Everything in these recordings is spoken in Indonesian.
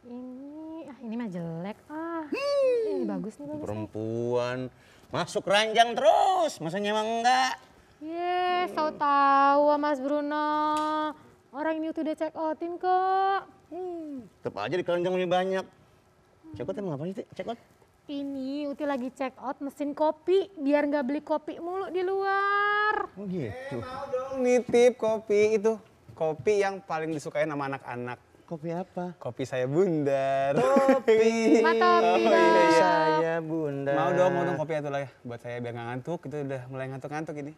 Ini mah jelek. Ini bagus nih, bagus. Perempuan masuk ranjang terus, masanya emang enggak. So tahu Mas Bruno. Orang ini udah check outin kok. Tetep aja di keranjang lebih banyak. Check out emang apa sih, check out? Ini Uti lagi check out mesin kopi biar nggak beli kopi mulu di luar. Oh gitu. Mau dong nitip kopi itu. Kopi yang paling disukain sama anak-anak. Kopi apa? Kopi saya bundar. Kopi. Topi dong. Saya bunda. Mau dong kopi satu lagi buat saya biar nggak ngantuk. Itu udah mulai ngantuk-ngantuk ini.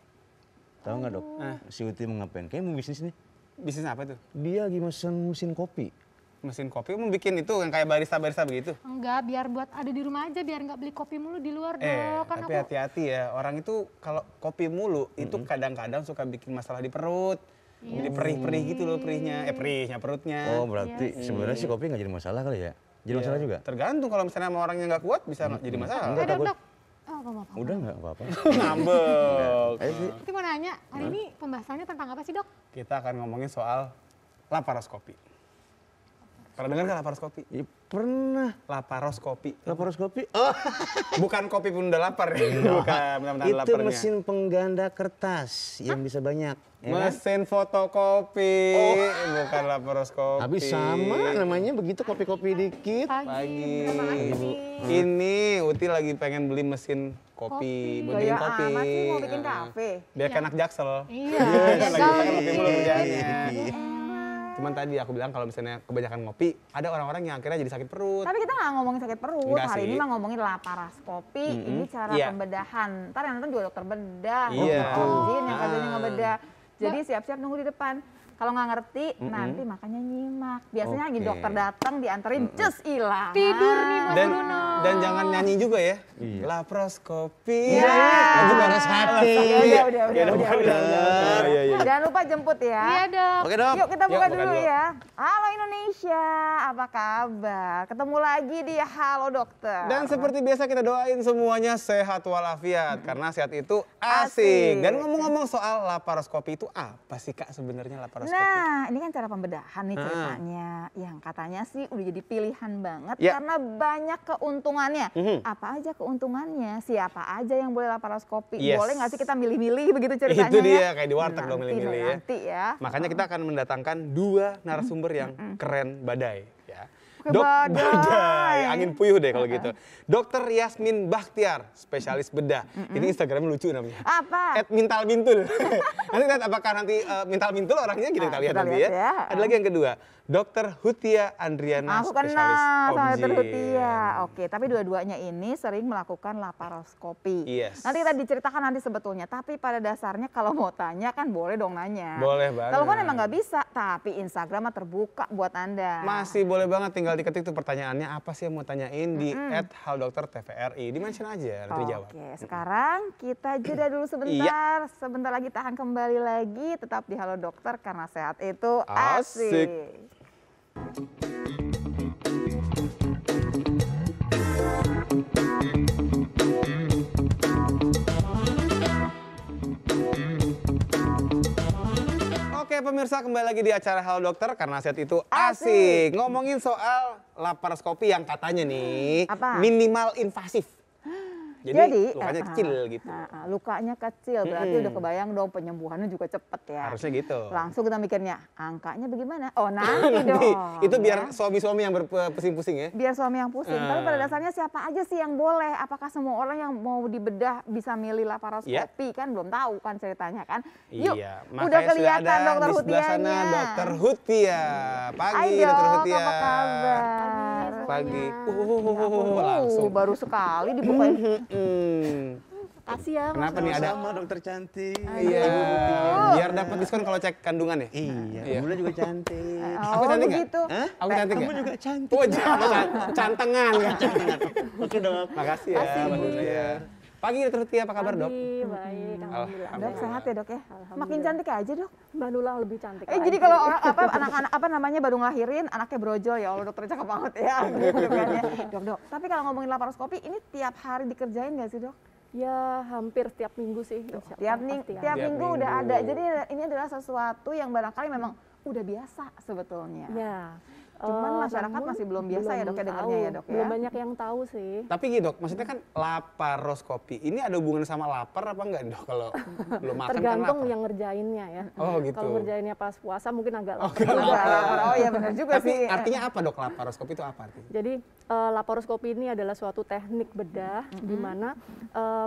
Tahu nggak dok? Si Uti mau ngapain? Kayaknya mau bisnis nih. Bisnis apa tuh? Dia lagi mesen mesin kopi. Mesin kopi mau bikin itu yang kayak barista-barista begitu? Enggak, biar buat ada di rumah aja, biar nggak beli kopi mulu di luar dong. Kan tapi hati-hati ya. Orang itu kalau kopi mulu itu kadang-kadang suka bikin masalah di perut. Jadi perih-perih gitu loh perihnya. Perihnya perutnya. Oh berarti sebenarnya si kopi nggak jadi masalah kali ya? Jadi masalah juga? Tergantung kalau misalnya sama orangnya nggak kuat bisa jadi masalah. Dok. Apa? Udah nggak apa-apa. Ngambek. Ayo sih. Kita mau nanya, hari ini pembahasannya tentang apa sih dok? Kita akan ngomongin soal laparoskopi. Pernah dengar nggak laparoskopi? Ya, pernah. Laparoskopi. Laparoskopi? Oh. Bukan kopi pun udah lapar ya? Bukan, benar-benar Itu laparnya. mesin pengganda kertas yang bisa banyak. Ya kan? Mesin fotokopi, bukan laparoskopi. Habis sama namanya begitu kopi-kopi dikit. Pagi. Ibu. Ini Uti lagi pengen beli mesin kopi, buat bikin Gaya kopi. amat sih mau bikin kafe. Biar kayak anak jaksel. Iya. Lagi pengen kopi mulu kerjaannya. Cuman tadi aku bilang kalau misalnya kebanyakan ngopi, ada orang-orang yang akhirnya jadi sakit perut. Tapi kita nggak ngomongin sakit perut, Enggak hari sih. ini mah ngomongin laparoskopi, ini cara Iya. pembedahan. Ntar yang nonton juga dokter bedah, Iya. dokter Jin yang kerjanya ngebedah. Jadi siap-siap nunggu di depan. Kalau nggak ngerti, nanti makanya nyimak. Biasanya lagi Oke. dokter datang dianterin, cus hilang. Tidur nih Mas Dan Bruno. dan jangan nyanyi juga ya. Iya. Laparoskopi. Iya. Itu baras hati. Udah. Iya. Jangan lupa jemput ya. Iya dok. Oke dok. Yuk kita buka Yuk, buka dulu dulu. ya. Halo Indonesia, apa kabar? Ketemu lagi di Halo Dokter. Dan seperti biasa kita doain semuanya sehat walafiat. Karena sehat itu Asik. asik. Dan ngomong-ngomong soal laparoskopi itu apa sih Kak sebenarnya laparoskopi? Nah, ini kan cara pembedahan nih ceritanya. Yang katanya sih udah jadi pilihan banget Ya. karena banyak keuntungannya. Apa aja keuntungannya? Siapa aja yang boleh laparoskopi? Yes. Boleh nggak sih kita milih-milih begitu ceritanya? Itu dia, ya? kayak di warteg dong milih-milih ya. Nanti ya. Makanya kita akan mendatangkan dua narasumber yang keren badai. Ya. Oke, badai. Angin puyuh deh kalau gitu. Dokter Yasmin Bakhtiar, spesialis bedah. Ini Instagramnya lucu namanya. Apa? @mintalmintul. Nanti lihat apakah nanti mintal-mintul orangnya kita lihat kita nanti lihat ya. ya. Ada lagi yang kedua, Dokter Hutia Andriana, Aku spesialis kenal sama Dokter objin. Hutia. Oke, tapi dua-duanya ini sering melakukan laparoskopi. Yes. Nanti kita diceritakan nanti sebetulnya. Tapi pada dasarnya kalau mau tanya kan boleh dong nanya. Boleh banget. Telepon emang nggak bisa, tapi Instagram mah terbuka buat Anda. Masih boleh banget, tinggal diketik tuh pertanyaannya apa sih yang mau tanyain di @haldoktertvri. Di-mention aja, nanti dijawab. Oke, sekarang kita jeda dulu sebentar. Sebentar lagi tahan kembali lagi. Tetap di Halo Dokter karena sehat itu Asik. asik. Oke pemirsa, kembali lagi di acara Halo Dokter karena sehat itu Asik. asik. Ngomongin soal laparoskopi yang katanya nih Apa? minimal invasif. Jadi lukanya kecil gitu. Lukanya kecil, berarti udah kebayang dong penyembuhannya juga cepet ya. Harusnya gitu. Langsung kita mikirnya, angkanya bagaimana? Oh nanti dong. Itu biar ya. suami-suami yang berpusing-pusing ya. Biar suami yang pusing. Tapi pada dasarnya siapa aja sih yang boleh? Apakah semua orang yang mau dibedah bisa milih laparoskopi? Kan belum tahu kan ceritanya kan. Yuk, Iya, udah makanya kelihatan sudah ada dokter di sebelah sana Hutianya. Dokter Hutia. Pagi Hai Dokter dok, Hutia. apa kabar? Pagi. Langsung. Baru sekali dibukain. Kasih ya Mas Kenapa nih ada? Sama dokter cantik. Iya. Biar dapat diskon kalau cek kandungan ya. Iya, Bunda juga cantik. Aku cantik nggak? begitu. Hah? Aku cantik Kamu nggak? juga cantik. Oh, cantengan. Oke dok. Makasih ya, Mbak Hutia. Pagi Dokter Hutia, apa kabar dok? baik, alhamdulillah. Dok sehat ya dok ya? Makin cantik aja dok. Mbak Nula lebih cantik. Jadi kalau orang anak-anak apa namanya baru ngelahirin anaknya brojol ya Allah dokter cakep banget ya gitu kan ya. Dok. Tapi kalau ngomongin laparoskopi ini tiap hari dikerjain nggak sih dok? Ya hampir tiap minggu sih. Tiap Tiap minggu udah minggu. ada. Jadi ini adalah sesuatu yang barangkali memang udah biasa sebetulnya. Ya, Cuman masyarakat namun masih belum biasa ya dok ya belum dengarnya ya tahu. dok ya. Belum banyak yang tahu sih. Tapi gitu dok, maksudnya kan laparoskopi ini ada hubungan sama lapar apa enggak dok? Kalau belum makan Tergantung kan lapar. yang ngerjainnya ya. Oh gitu. Kalau ngerjainnya pas puasa mungkin agak lapar. Agak Udah lapar. lapar. Oh iya benar juga Tapi sih. artinya apa dok laparoskopi itu apa artinya? Jadi laparoskopi ini adalah suatu teknik bedah di mana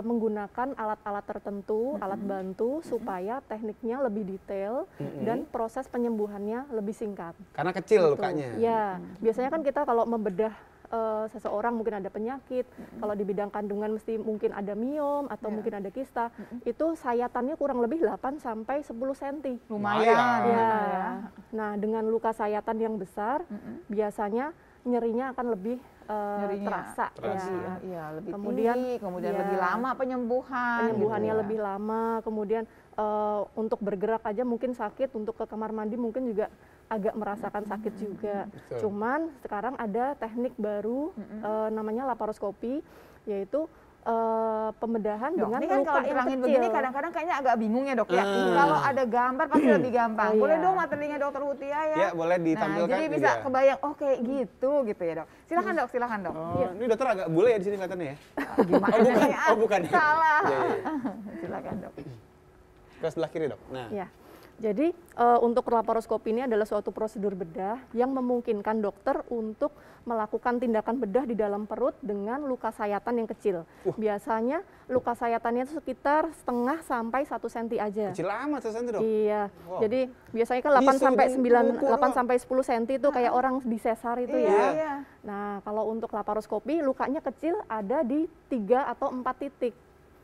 menggunakan alat-alat tertentu, alat bantu supaya tekniknya lebih detail dan proses penyembuhannya lebih singkat. Karena kecil Gitu. lukanya. Ya, biasanya kan kita kalau membedah seseorang mungkin ada penyakit, kalau di bidang kandungan mesti mungkin ada miom atau mungkin ada kista, itu sayatannya kurang lebih 8 sampai 10 cm. Lumayan. Ya. Nah, dengan luka sayatan yang besar, biasanya nyerinya akan lebih terasa. Terasa. Ya. Iya lebih Kemudian, tinggi, kemudian ya, lebih lama penyembuhan. penyembuhannya gitu ya. lebih lama, kemudian untuk bergerak aja mungkin sakit, untuk ke kamar mandi mungkin juga agak merasakan sakit juga. Betul. Cuman sekarang ada teknik baru namanya laparoskopi, yaitu pembedahan Dok, dengan ini kan luka kalau yang diterangin kecil. begini kadang-kadang kayaknya agak bingung ya dok ya. Kalau ada gambar pasti lebih gampang. Oh, Boleh iya. dong materinya dokter Hutia ya? Ya boleh ditampilkan. Nah, jadi bisa juga. kebayang, oh kayak gitu ya dok. Silakan dok, silakan dok. Oh, ini dokter agak bule ya di sini kelihatannya ya. Gimana Oh bukan, nih? oh bukan. Salah. Iya, iya. Silakan dok. Ke sebelah kiri dok. Nah, Ya. Jadi untuk laparoskopi ini adalah suatu prosedur bedah yang memungkinkan dokter untuk melakukan tindakan bedah di dalam perut dengan luka sayatan yang kecil. Biasanya luka sayatannya itu sekitar setengah sampai 1 cm aja. kecil amat sesanti dok. Iya. Wow. Jadi biasanya kan 8 Bisu sampai dan 9 ukur, 8 Dok. sampai 10 cm itu kayak orang disesar itu Iya, ya. iya. Nah, kalau untuk laparoskopi lukanya kecil ada di 3 atau 4 titik.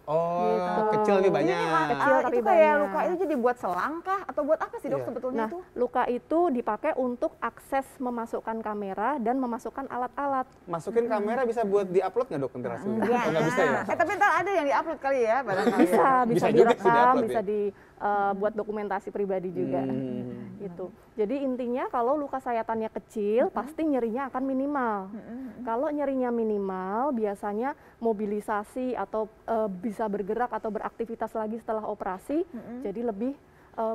Oh, Gitu. kecil lebih banyak. Kecil tapi itu kayak banyak. luka itu jadi buat selangkah atau buat apa sih dok Iya. sebetulnya Nah, itu? luka itu dipakai untuk akses memasukkan kamera dan memasukkan alat-alat. Masukin kamera bisa buat diupload nggak dok nanti hasilnya? Oh, nggak bisa ya? Tapi ntar ada yang diupload kali ya barangkali. Bisa, ya. bisa Bisa juga sih direkam, di-upload bisa ya? buat dokumentasi pribadi juga. Gitu. Jadi intinya kalau luka sayatannya kecil, pasti nyerinya akan minimal. Kalau nyerinya minimal, biasanya mobilisasi atau bisa bergerak atau beraktivitas lagi setelah operasi, jadi lebih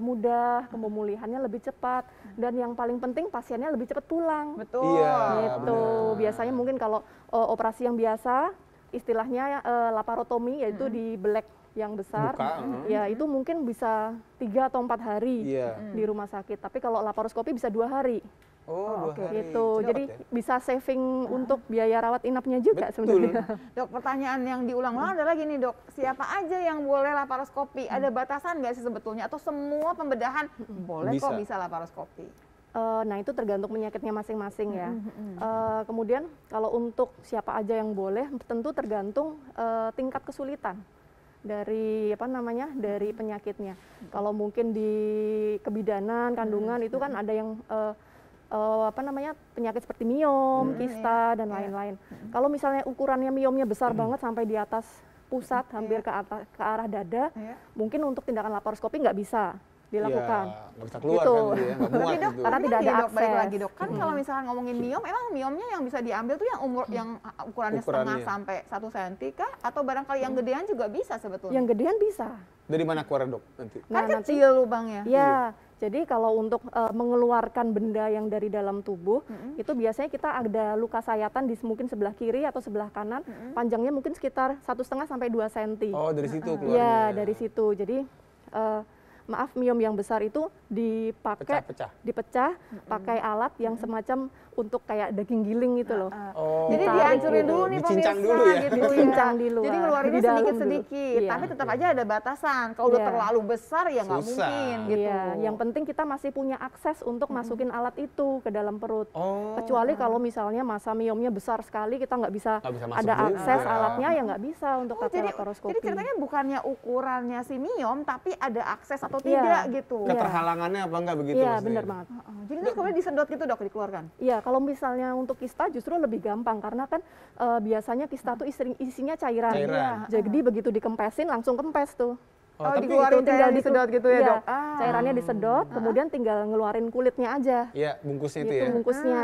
mudah, pemulihannya lebih cepat, dan yang paling penting pasiennya lebih cepat pulang. Betul. Iya. Gitu. benar. Biasanya mungkin kalau operasi yang biasa, istilahnya laparotomi, yaitu di belek yang besar, Buka, ya itu mungkin bisa 3 atau 4 hari Iya. di rumah sakit. Tapi kalau laparoskopi bisa 2 hari. Oh, 2 hari. Gitu. Cepet Jadi ya? bisa saving untuk biaya rawat inapnya juga Betul. sebenarnya. Dok, pertanyaan yang diulang-ulang adalah gini dok, siapa aja yang boleh laparoskopi? Ada batasan nggak sih sebetulnya? Atau semua pembedahan boleh kok bisa laparoskopi? Nah itu tergantung penyakitnya masing-masing ya. Kemudian kalau untuk siapa aja yang boleh, tentu tergantung tingkat kesulitan dari dari penyakitnya. Kalau mungkin di kebidanan, kandungan itu kan ada yang penyakit seperti miom, kista dan lain-lain. Kalau misalnya ukurannya miomnya besar banget sampai di atas pusat, hampir ke arah dada, mungkin untuk tindakan laparoskopi nggak bisa dilakukan. Iya, nggak bisa keluar Gitu. kan dia, nggak muat Tapi dok, gitu. Karena tapi tidak kan ada gini, dok, balik akses. lagi dok. Kan kalau misalnya ngomongin miom, emang miomnya yang bisa diambil tuh yang yang ukurannya setengah Ukurannya. sampai 1 cm kah? Atau barangkali yang gedean juga bisa sebetulnya? Yang gedean bisa. Dari mana keluar dok nanti? Kan Nah, nanti kecil lubangnya. ya, jadi kalau untuk mengeluarkan benda yang dari dalam tubuh, itu biasanya kita ada luka sayatan di mungkin sebelah kiri atau sebelah kanan, panjangnya mungkin sekitar 1,5 sampai 2 cm. Oh, dari situ Ya, keluarnya. dari situ. Jadi maaf, miom yang besar itu dipakai Pecah-pecah. dipecah pakai alat yang semacam untuk kayak daging giling gitu loh. Oh, Jadi Ditarik dihancurin gitu. dulu nih Dicincang pemirsa dulu ya? gitu Dicincang di luar, Jadi di ngeluarinnya dalam sedikit-sedikit, dulu. Iya. tapi tetap aja ada batasan. Kalau udah Iya. terlalu besar ya nggak Susah. mungkin gitu. Iya, yang penting kita masih punya akses untuk masukin alat itu ke dalam perut. Oh. Kecuali kalau misalnya masa miomnya besar sekali, kita nggak bisa Nggak bisa masuk ada juga. akses alatnya, ya nggak bisa untuk Oh, pakai jadi laparoskopi. ceritanya bukannya ukurannya si miom, tapi ada akses atau Iya. tidak gitu. Iya. Keterhalangannya apa enggak begitu Iya, maksudnya? benar banget. Jadi kan kemudian disedot gitu dok, dikeluarkan. Iya, kalau misalnya untuk kista justru lebih gampang karena kan biasanya kista tuh isinya cairan. Cairan. Jadi begitu dikempesin langsung kempes tuh. Oh, tapi dikeluarin tinggal cairan disedot gitu ya iya, dok? cairannya disedot, kemudian tinggal ngeluarin kulitnya aja. Iya, bungkusnya itu Itu ya. bungkusnya.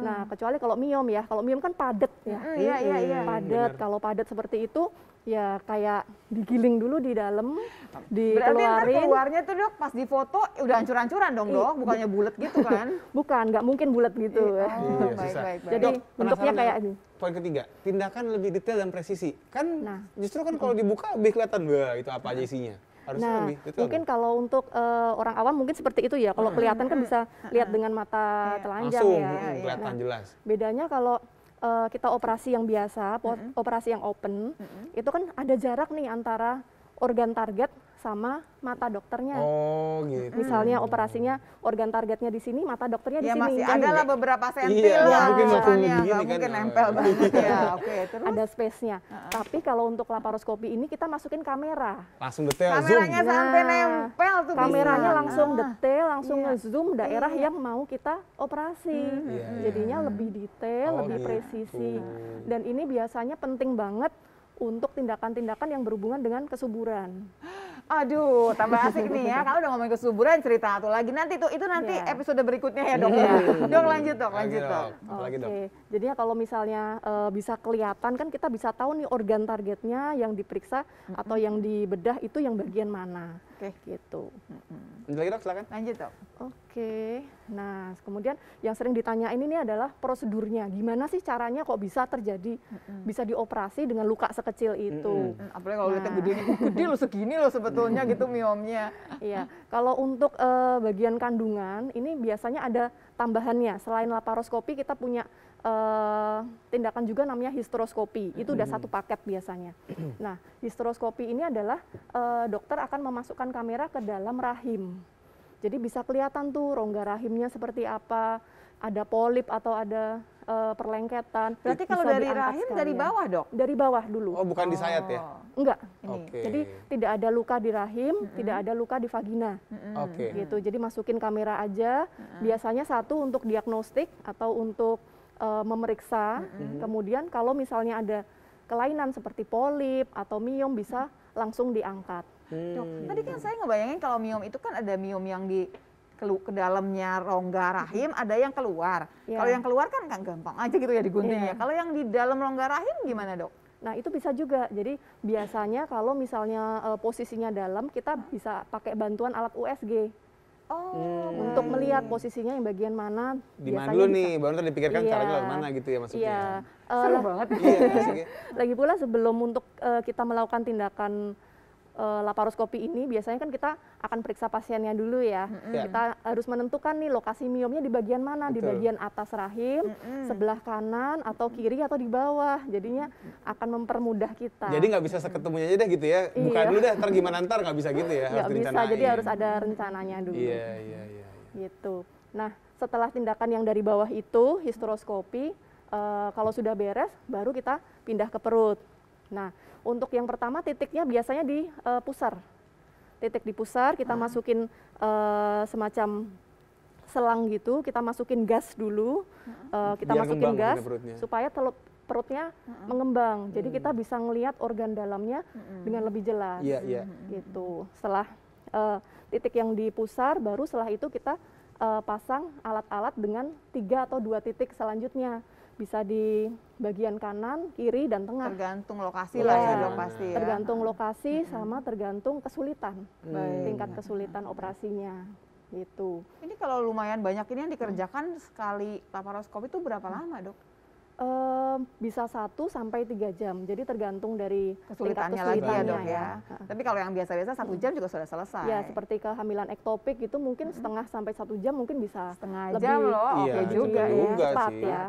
Nah, kecuali kalau miom ya, kalau miom kan padat ya. Iya. Padat, kalau padat seperti itu Ya kayak digiling dulu di dalam, Berarti ntar dikeluarin. keluarnya tuh dok pas difoto udah hancur-hancuran dong dok, bukannya bulat gitu kan? Bukan, nggak mungkin bulat gitu. Oh, Iya, baik, susah. baik, baik. Jadi Dok, bentuknya penasaran kayak dengan ini. Poin ketiga, tindakan lebih detail dan presisi. Kan Nah. justru kan kalau dibuka lebih kelihatan, wah itu apa aja isinya. Harusnya Nah, lebih detail. mungkin kalau untuk orang awam mungkin seperti itu ya. Kalau kelihatan kan bisa lihat dengan mata telanjang langsung ya. kelihatan Nah, jelas. bedanya kalau kita operasi yang biasa, operasi yang open, itu kan ada jarak nih antara organ target sama mata dokternya. Oh gitu. Misalnya operasinya organ targetnya di sini, mata dokternya di Ya sini. masih Kan ada lah beberapa senti Iya, lah. nggak mungkin langsung ukurannya, begini nggak kan. mungkin Oh, nempel iya. banget ya. Oke, terus ada space-nya. Tapi kalau untuk laparoskopi ini kita masukin kamera. Langsung detail, zoom. kameranya sampai Nah, nempel tuh. Kameranya bisa. langsung Ah. detail, langsung Iya. nge-zoom daerah yang mau kita operasi. Iya, iya. Jadinya lebih detail, Oh, lebih gitu. presisi. Dan ini biasanya penting banget untuk tindakan-tindakan yang berhubungan dengan kesuburan. Aduh, tambah asik nih ya. Kalau udah ngomongin kesuburan, cerita satu lagi. Nanti tuh, itu nanti Iya. episode berikutnya ya dok ya. Dok lanjut dok, Lagi, lanjut dok. Apalagi dok. Oke, jadinya kalau misalnya bisa kelihatan kan kita bisa tahu nih organ targetnya yang diperiksa atau yang dibedah itu yang bagian mana. Oke. Gitu. Lanjut lagi dok, silakan. Lanjut dok. Oke, nah kemudian yang sering ditanyain ini adalah prosedurnya. Gimana sih caranya kok bisa terjadi, bisa dioperasi dengan luka sekecil itu? Apalagi kalau lihatnya Nah. gedenya, gede loh segini loh sebetulnya gitu miomnya. Iya, kalau untuk bagian kandungan ini biasanya ada tambahannya. Selain laparoskopi kita punya tindakan juga namanya hysteroscopy. Itu udah satu paket biasanya. Nah, hysteroscopy ini adalah dokter akan memasukkan kamera ke dalam rahim. Jadi bisa kelihatan tuh rongga rahimnya seperti apa, ada polip atau ada perlengketan. Berarti kalau Bisa dari diangkat rahim dari sekalian. bawah dok? Dari bawah dulu. Oh bukan disayat ya? Enggak. Ini. Oke. Jadi tidak ada luka di rahim, tidak ada luka di vagina. Oke. Gitu. Jadi masukin kamera aja. Biasanya satu untuk diagnostik atau untuk memeriksa. Kemudian kalau misalnya ada kelainan seperti polip atau miom bisa langsung diangkat. Dok, tadi kan saya ngebayangin kalau miom itu kan ada miom yang di ke dalamnya rongga rahim, ada yang keluar. Iya. Kalau yang keluar kan gampang aja gitu ya diguntingnya. Iya. Kalau yang di dalam rongga rahim gimana dok? Nah itu bisa juga. Jadi biasanya kalau misalnya posisinya dalam kita bisa pakai bantuan alat USG Oh, untuk melihat posisinya yang bagian mana. Di mana biasanya dulu bisa. nih, baru ntar dipikirkan Iya. caranya lewat mana gitu ya maksudnya. Iya. seru banget. Iya, asik ya. Lagi pula sebelum untuk kita melakukan tindakan laparoskopi ini, biasanya kan kita akan periksa pasiennya dulu ya. Iya. Kita harus menentukan nih lokasi miomnya di bagian mana, di Betul. bagian atas rahim, sebelah kanan atau kiri atau di bawah. Jadinya akan mempermudah kita. Jadi nggak bisa seketemunya aja deh gitu ya. Buka Iya. dulu deh, ntar gimana ntar nggak bisa gitu ya. Nggak Harus bisa, direncanain. jadi harus ada rencananya dulu. Iya, iya, iya. Gitu. Nah, setelah tindakan yang dari bawah itu, hysteroscopy, kalau sudah beres, baru kita pindah ke perut. Nah, untuk yang pertama titiknya biasanya di pusar. Titik di pusar, kita masukin semacam selang gitu, kita masukin gas dulu, kita Biar masukin ngembang gas maksudnya perutnya. supaya perutnya mengembang. Jadi kita bisa ngelihat organ dalamnya dengan lebih jelas. Iya, iya. Gitu. Setelah titik yang di pusar, baru setelah itu kita pasang alat-alat dengan 3 atau 2 titik selanjutnya. Bisa di bagian kanan, kiri, dan tengah. Tergantung lokasi lah ya Iya. dok pasti ya. Tergantung lokasi sama tergantung kesulitan, Baik. tingkat kesulitan operasinya. Gitu. Ini kalau lumayan banyak ini yang dikerjakan sekali laparoskopi itu berapa lama dok? Bisa 1 sampai 3 jam. Jadi tergantung dari Kesulitannya tingkat lagi ya kesulitannya dok ya. Tapi kalau yang biasa-biasa 1 jam juga sudah selesai. Ya, seperti kehamilan ektopik itu mungkin setengah sampai 1 jam mungkin bisa setengah lebih jam loh, oke Iya, juga ya. juga cepat sih. ya.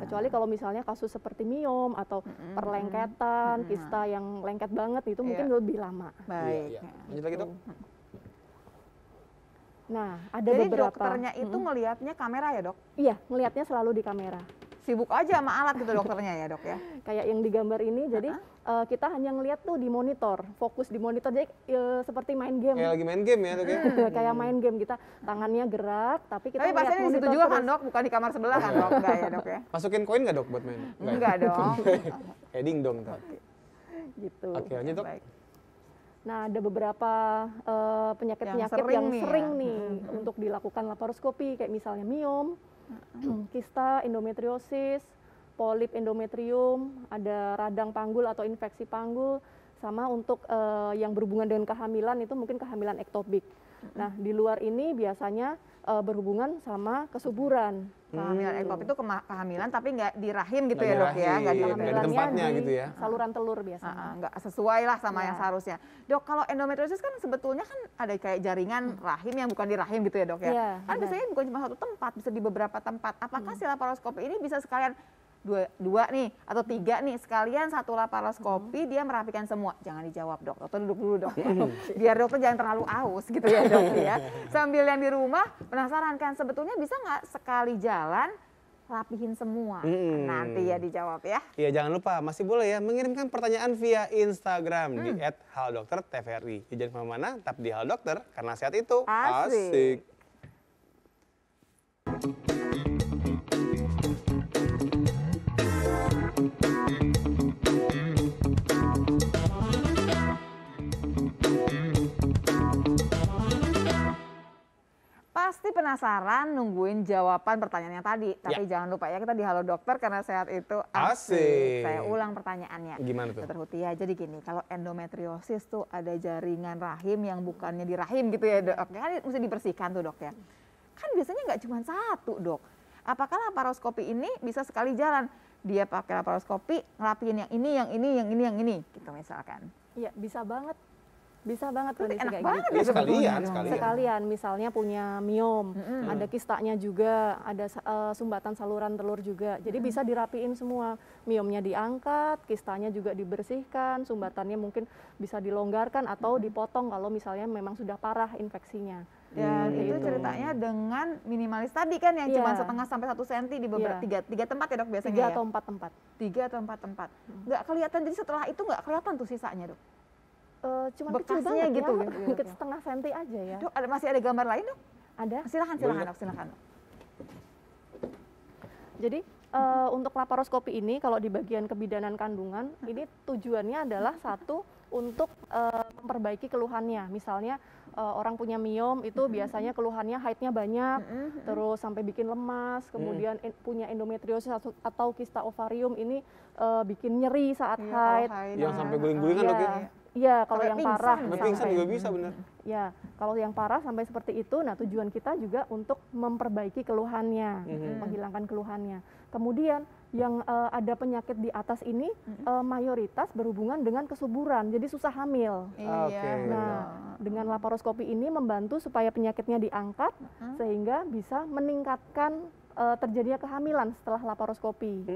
Kecuali kalau misalnya kasus seperti miom atau perlengketan, kista yang lengket banget itu mungkin Iya. lebih lama. Baik. Iya, iya. Lanjut lagi dok. Nah, ada Jadi beberapa. dokternya itu ngelihatnya kamera ya dok? Iya, ngelihatnya selalu di kamera. Sibuk aja sama alat gitu dokternya ya dok ya? Kayak yang digambar ini, jadi kita hanya ngelihat tuh di monitor, fokus di monitor, jadi seperti main game. Kayak lagi main game ya dok ya. Kayak main game, kita tangannya gerak, tapi kita Tapi ngeliat pasiennya di situ monitor juga kan terus. dok, bukan di kamar sebelah kan dok? Enggak ya dok ya? Masukin koin nggak dok buat main? Enggak dong. Kayak dingdong ntar. Gitu. Oke, lanjut dok. Baik. Nah, ada beberapa penyakit-penyakit Yang yang sering sering, nih ya. nih untuk dilakukan laparoskopi, kayak misalnya miom, kista, endometriosis, polip endometrium, ada radang panggul atau infeksi panggul, Sama untuk yang berhubungan dengan kehamilan itu mungkin kehamilan ektopik. Nah, di luar ini biasanya berhubungan sama kesuburan. Kehamilan ektopik itu kehamilan tapi nggak di rahim gitu Nggak ya di dok ya, rahim, nggak di nggak di Kehamilannya tempatnya di gitu ya. saluran telur biasanya. nggak sesuai lah sama Ya. yang seharusnya. Dok, kalau endometriosis kan sebetulnya kan ada kayak jaringan rahim yang bukan di rahim gitu ya dok ya. Iya, Kan benar. biasanya bukan cuma satu tempat, bisa di beberapa tempat. Apakah si laparoskopi ini bisa sekalian dua nih atau tiga nih sekalian satu laparoskopi dia merapikan semua? Jangan dijawab dok, dokter duduk dulu dok. Biar dokter jangan terlalu aus gitu ya dok ya. Sambil yang di rumah penasaran kan sebetulnya bisa nggak sekali jalan rapihin semua? Nanti ya dijawab ya. Iya, jangan lupa masih boleh ya mengirimkan pertanyaan via Instagram di @haldoktertvri. Jangan kemana-mana, tetap di Hal Dokter karena sehat itu Asik. Pasti penasaran nungguin jawaban pertanyaannya tadi. Tapi jangan lupa ya kita di Halo Dokter karena sehat itu Asik. Saya ulang pertanyaannya. Gimana tuh? Dokter Hutia, jadi gini, kalau endometriosis tuh ada jaringan rahim yang bukannya di rahim gitu ya dok. Kan mesti dibersihkan tuh dok ya. Kan biasanya nggak cuma satu dok. Apakah laparoskopi ini bisa sekali jalan? Dia pakai laparoskopi ngerapiin yang ini, yang ini, yang ini, yang ini gitu misalkan. Iya, bisa banget. Bisa banget Berarti kondisi enak kayak banget gitu. Ya, ya sebetulnya. sekalian. Sekalian, misalnya punya miom, ada kistanya juga, ada sumbatan saluran telur juga. Jadi bisa dirapiin semua. Miomnya diangkat, kistanya juga dibersihkan, sumbatannya mungkin bisa dilonggarkan atau dipotong kalau misalnya memang sudah parah infeksinya. Dan itu Gitu. ceritanya dengan minimalis tadi kan yang Iya. cuma setengah sampai 1 senti di beberapa tiga tempat ya dok biasanya 3 ya? atau 4 tempat. 3 atau 4 tempat. Nggak kelihatan, jadi setelah itu nggak kelihatan tuh sisanya dok? Cuma Bekasnya kecil banget gitu, ya, gitu, dikit setengah senti aja ya. Dok, masih ada gambar lain dok? Ada. Silakan dok, silakan. Jadi untuk laparoskopi ini kalau di bagian kebidanan kandungan ini tujuannya adalah satu untuk memperbaiki keluhannya. Misalnya orang punya miom itu biasanya keluhannya haidnya banyak, terus sampai bikin lemas, kemudian punya endometriosis atau kista ovarium ini bikin nyeri saat haid. Yang sampai guling-gulingan dok ya? Iya, kalau Sampai yang pingsan parah. Sampai pingsan juga bisa benar. Ya, kalau yang parah sampai seperti itu, nah tujuan kita juga untuk memperbaiki keluhannya, menghilangkan keluhannya. Kemudian yang ada penyakit di atas ini mayoritas berhubungan dengan kesuburan, jadi susah hamil. Oke. Nah, dengan laparoskopi ini membantu supaya penyakitnya diangkat sehingga bisa meningkatkan terjadinya kehamilan setelah laparoskopi.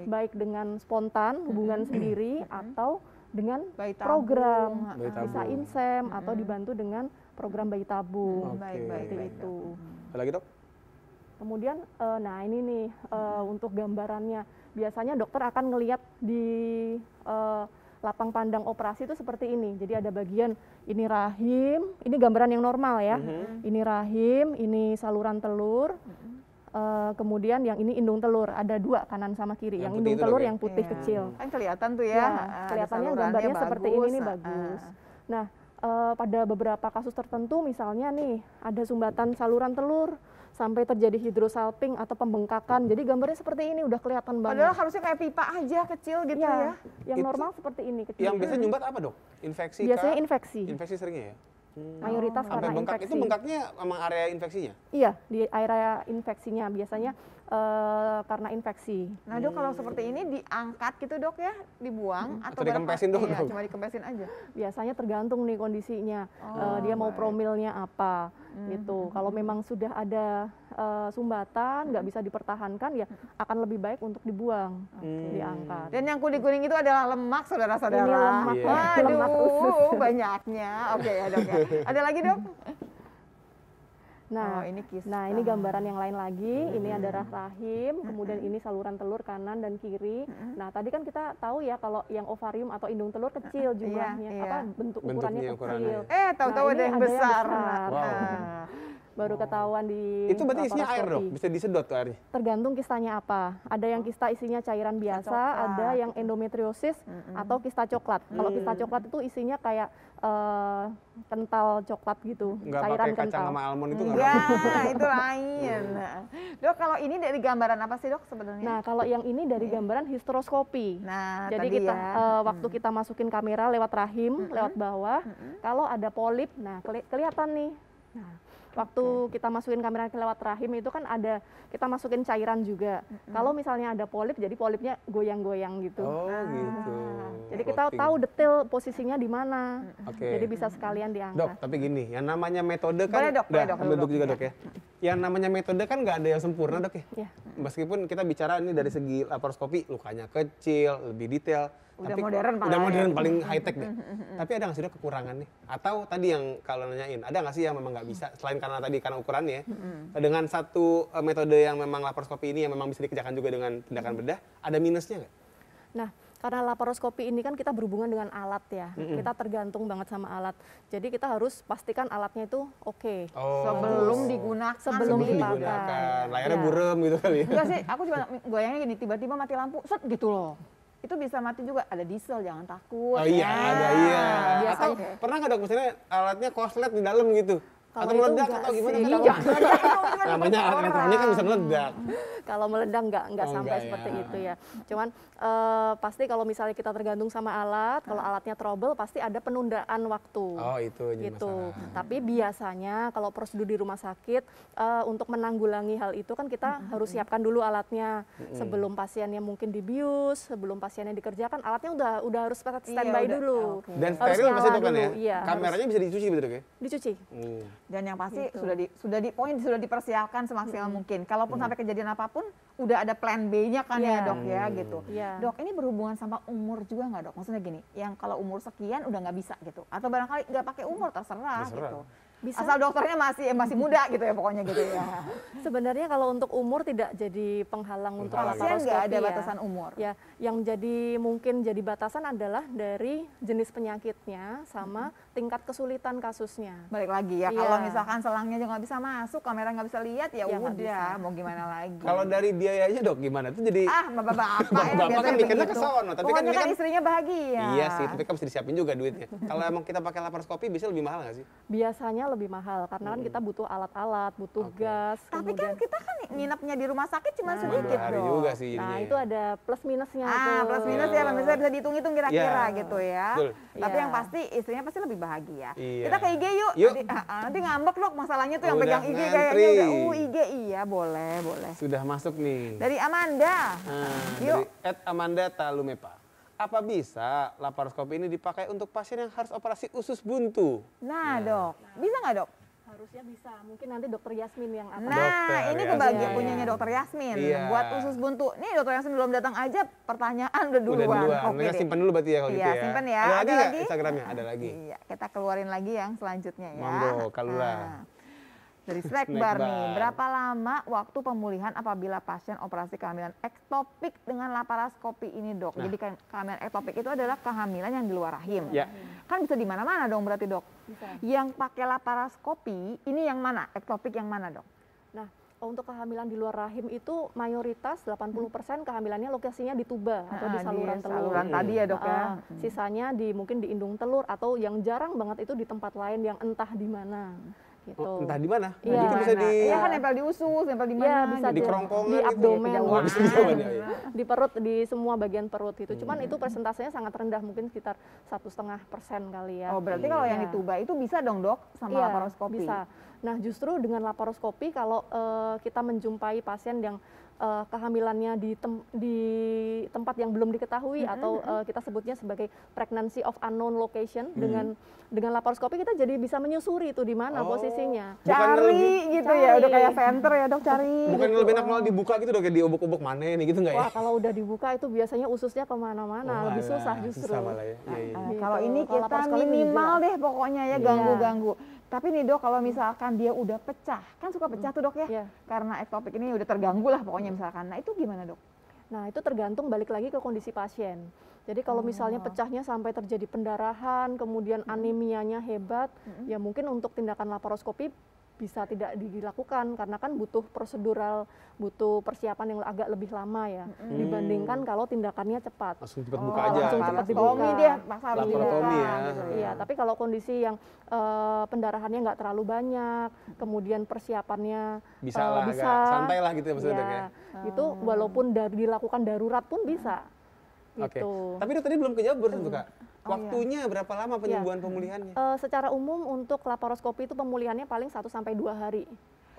Baik dengan spontan hubungan sendiri atau dengan Bayi tabung. program, Bayi bisa tabung. insem atau dibantu dengan program bayi tabung. Oke. Seperti itu. Ada lagi dok? Kemudian, nah ini nih untuk gambarannya. Biasanya dokter akan ngelihat di lapang pandang operasi itu seperti ini. Jadi ada bagian ini rahim, ini gambaran yang normal ya. Ini rahim, ini saluran telur. Kemudian yang ini indung telur, ada 2 kanan sama kiri. Yang Yang putih indung itu, telur dok, ya? yang putih Iya. kecil. Kan kelihatan tuh ya. Ya, ada kelihatannya salurannya gambarnya seperti ini nih bagus. bagus. Nah, pada beberapa kasus tertentu misalnya nih ada sumbatan saluran telur sampai terjadi hidrosalping atau pembengkakan. Jadi gambarnya seperti ini udah kelihatan banget. Padahal harusnya kayak pipa aja kecil gitu Iya, ya. yang Itu normal seperti ini kecil. Yang biasanya nyumbat apa dok? Infeksi Biasanya kah? infeksi. Infeksi seringnya ya? Mayoritas Sampai karena bengkak, infeksi. itu bengkaknya emang area infeksinya? Iya, di area infeksinya biasanya karena infeksi. Nah dok, kalau seperti ini diangkat gitu dok ya, dibuang Atau dikempesin dong, iya, dok? cuma dikempesin aja. Biasanya tergantung nih kondisinya, dia mau promilnya apa gitu. Kalau memang sudah ada sumbatan nggak bisa dipertahankan ya akan lebih baik untuk dibuang, diangkat. Dan yang kuning-kuning itu adalah lemak saudara-saudara. Ini lemak, Iya. lemak usus. Waduh, banyaknya. Oke ya dok ya. Ada lagi dok? Nah, Oh, ini kista. nah ini gambaran yang lain lagi. Ini adalah rahim, kemudian ini saluran telur kanan dan kiri. Nah, tadi kan kita tahu ya kalau yang ovarium atau indung telur kecil jumlahnya, iya. apa bentuk ukurannya Bentuknya, kecil. ukurannya. Tahu-tahu Nah, ada ini yang ada yang besar. besar. Wow. Nah, baru ketahuan di Itu berarti isinya air dok, laparoskopi. bisa disedot tuh airnya. Tergantung kistanya apa. Ada yang kista isinya cairan biasa, coklat. ada yang endometriosis atau kista coklat. Kalau kista coklat itu isinya kayak kental coklat gitu, Nggak cairan pakai kacang kental. sama almond itu nggak? Ya, itu lain. Nah, Dok, kalau ini dari gambaran apa sih dok sebenarnya? Nah, kalau yang ini dari gambaran hysteroscopy. Nah, Jadi tadi kita ya. waktu kita masukin kamera lewat rahim, lewat bawah, kalau ada polip, nah kelihatan nih. Nah, waktu kita masukin kamera ke lewat rahim itu kan ada kita masukin cairan juga. Kalau misalnya ada polip, jadi polipnya goyang-goyang gitu. Oh gitu. Jadi kita Floating. tahu detail posisinya di mana. Oke. Jadi bisa sekalian Dok, diangkat. tapi gini, yang namanya metode kan, Boleh, Dok, boleh, Dok, ambil dok, duduk juga ya. dok ya. Yang namanya metode kan nggak ada yang sempurna dok ya. Ya. Meskipun kita bicara ini dari segi laparoskopi, lukanya kecil, lebih detail. Udah tapi modern udah malah modern ya. paling high tech deh. Tapi ada nggak sih dok kekurangannya? Atau tadi yang kalau nanyain, ada nggak sih yang memang nggak bisa selain karena tadi karena ukurannya? Dengan satu metode yang memang laparoskopi ini yang memang bisa dikerjakan juga dengan tindakan bedah, ada minusnya nggak? Nah, karena laparoskopi ini kan kita berhubungan dengan alat ya. Kita tergantung banget sama alat. Jadi kita harus pastikan alatnya itu oke. Oh, Sebelum digunakan. Sebelum sebelum dipakai. digunakan. Layarnya Ya. burem gitu kali ya. Enggak sih, aku cuma goyangnya gini, tiba-tiba mati lampu, set gitu loh. Itu bisa mati juga, ada diesel, jangan takut. Oh iya, Ya. ada iya. biasanya. Atau pernah nggak dok misalnya alatnya korslet di dalam gitu? Kalau Atau itu meledak enggak atau gimana? sih. Kalau- Jangan, itu kan Namanya alat orang. elektronik kan bisa meledak. Kalau meledak nggak Oh, sampai enggak seperti ya. itu ya. Cuman pasti kalau misalnya kita tergantung sama alat, kalau alatnya trouble pasti ada penundaan waktu. Oh itu jadi Gitu. masalah. Tapi biasanya kalau prosedur di rumah sakit untuk menanggulangi hal itu kan kita harus siapkan dulu alatnya sebelum pasiennya mungkin dibius, sebelum pasiennya dikerjakan alatnya udah harus standby udah, dulu. oke. Dan Harus steril pasti nyala dok kan ya? dulu, iya, Kameranya bisa dicuci betul dok ya? Dicuci. Dan yang pasti Gitu. sudah dipersiapkan semaksimal mungkin. Kalaupun sampai kejadian apapun, udah ada plan B-nya kan ya Iya. dok ya gitu. Iya. Dok, ini berhubungan sama umur juga nggak dok? Maksudnya gini, yang kalau umur sekian udah nggak bisa gitu. Atau barangkali nggak pakai umur terserah Terserah. gitu. Bisa. Asal dokternya masih muda gitu ya pokoknya gitu ya. Sebenarnya kalau untuk umur tidak jadi penghalang untuk Penghalang. Pasien laparoskopi nggak ada ya. batasan umur. Ya, yang mungkin jadi batasan adalah dari jenis penyakitnya sama tingkat kesulitan kasusnya. Balik lagi ya, Iya. kalau misalkan selangnya juga nggak bisa masuk, kamera nggak bisa lihat, ya Ya, nggak udah, bisa. mau gimana lagi. Kalau dari biayanya dok gimana? Itu jadi Bapak-bapak ya Bapak kan biasanya mikirnya ke begitu. sono, tapi kan Pokoknya ini kan kan- istrinya bahagia. iya sih, tapi kan mesti disiapin juga duitnya. Kalau emang kita pakai laparoskopi bisa lebih mahal nggak sih? Biasanya lebih mahal karena kan kita butuh alat-alat, butuh Oke. gas, Tapi kan kemudian kita kan nginepnya di rumah sakit cuma Nah. sedikit 2 hari dong. juga sih nah jadinya itu ya. ada plus minusnya tuh. Plus minus ya, pemirsa bisa dihitung-hitung kira-kira Iya. gitu ya. Betul. Tapi Iya. yang pasti istrinya pasti lebih bahagia. Iya. Kita ke IG yuk. Yuk. Nanti ngambek dok masalahnya tuh yang Udah pegang IG ngantri. kayaknya udah IG iya boleh. Sudah masuk nih. Dari Amanda. Dari Yuk. @Amanda Talumepa. Apa bisa laparoskopi ini dipakai untuk pasien yang harus operasi usus buntu? Nah dok, bisa nggak dok? Harusnya bisa. Mungkin nanti dokter Yasmin yang akan. Nah, Dokter ini Yasmin. kebagian punyanya dokter Yasmin. Iya. Buat usus buntu. Nih dokter Yasmin belum datang aja, pertanyaan udah duluan. Udah duluan. Oke Mereka deh. simpan dulu berarti ya kalau Iya, gitu ya. simpan ya. Ada lagi Ada nggak lagi? Instagramnya? Ada lagi. Iya, kita keluarin lagi yang selanjutnya ya. Monggo, kalula. Dari snack Snack bar nih, bar. berapa lama waktu pemulihan apabila pasien operasi kehamilan ektopik dengan laparoskopi ini dok? Nah. Jadi kehamilan ektopik itu adalah kehamilan yang di luar rahim. Ya. Kan bisa di mana-mana dong berarti dok? Bisa. Yang pakai laparoskopi ini yang mana? Ektopik yang mana dok? Nah, untuk kehamilan di luar rahim itu mayoritas 80% kehamilannya lokasinya di tuba atau di saluran telur. Saluran tadi ya dok ya. Sisanya mungkin di indung telur atau yang jarang banget itu di tempat lain yang entah di mana gitu. Oh, entah di mana. Iya. Itu bisa di Iya kan nempel di usus, nempel di Iya, mana? bisa di kerongkongan di gitu. abdomen, Oh, kejauhan. bisa kejauhan ya. Iya. di perut, di semua bagian perut gitu. Cuman itu persentasenya sangat rendah, mungkin sekitar 1,5% kali ya. Oh berarti kalau yang Iya. di tuba itu bisa dong dok sama Iya, laparoskopi? bisa. Nah, justru dengan laparoskopi kalau kita menjumpai pasien yang kehamilannya di tempat yang belum diketahui atau kita sebutnya sebagai pregnancy of unknown location, dengan laparoskopi kita jadi bisa menyusuri itu di mana Oh. posisinya. Bukan Cari lebih- gitu ya, udah Cari. kayak center ya dok cari. Bukan gitu. lebih enak malah dibuka gitu dok, kayak diobok-obok mana nih gitu nggak ya? Wah, kalau udah dibuka itu biasanya ususnya kemana-mana, lebih Walah, susah justru. Susah malah ya. Iya, iya. Nah, Gitu. kalau ini Kalau kita laparoskopi minimal juga. deh pokoknya ya Iya. ganggu-ganggu. Tapi nih dok kalau misalkan dia udah pecah, kan suka pecah tuh dok ya? Iya. Karena ektopik ini udah terganggu lah pokoknya misalkan. Nah itu gimana dok? Nah, itu tergantung balik lagi ke kondisi pasien. Jadi kalau misalnya pecahnya sampai terjadi pendarahan, kemudian anemianya hebat, ya mungkin untuk tindakan laparoskopi bisa tidak dilakukan karena kan butuh prosedural, butuh persiapan yang agak lebih lama ya dibandingkan kalau tindakannya cepat. Langsung cepat buka aja. Langsung gitu ya. cepat dibuka. Laparotomi dia paksa harus Laparotomi dibuka, ya. gitu Iya, tapi kalau kondisi yang pendarahannya nggak terlalu banyak, kemudian persiapannya Bisa lah, agak santai lah gitu ya maksudnya, Dok, ya? Itu walaupun dilakukan darurat pun bisa. Oke. Gitu. Tapi Dok tadi belum kejawab tuh Kak. Waktunya berapa lama penyembuhan pemulihannya? Secara umum untuk laparoskopi itu pemulihannya paling 1 sampai 2 hari.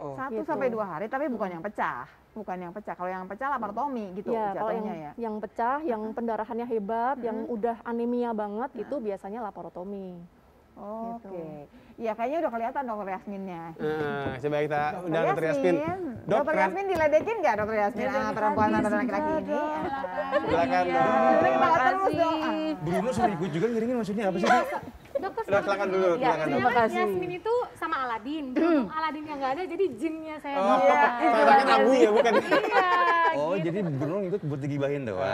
Oh. 1 sampai 2 hari, tapi bukan yang pecah. Bukan yang pecah. Kalau yang pecah laparotomi gitu Ya, kalau jatuhnya ya. yang pecah, yang pendarahannya hebat, yang udah anemia banget, itu biasanya laparotomi. Oke. Iya, kayaknya udah kelihatan Dokter Yasminnya. Coba kita undang Dokter Yasmin. Dokter Yasmin diledekin nggak Dokter Yasmin? Perempuan atau laki-laki ini? Silakan, Dok. Kita ketawa terus dong. Bruno suruh ikut juga ngiringin maksudnya apa sih? Dok? Dokter Udah silakan dulu, Ya, silakan. Dok. terima kasih. Yasmin itu sama Aladin. Berhubung Aladin yang nggak ada, jadi jinnya saya. Oh, soalnya Abu ya bukan? Iya. Oh, jadi Bruno ikut buat digibahin doang.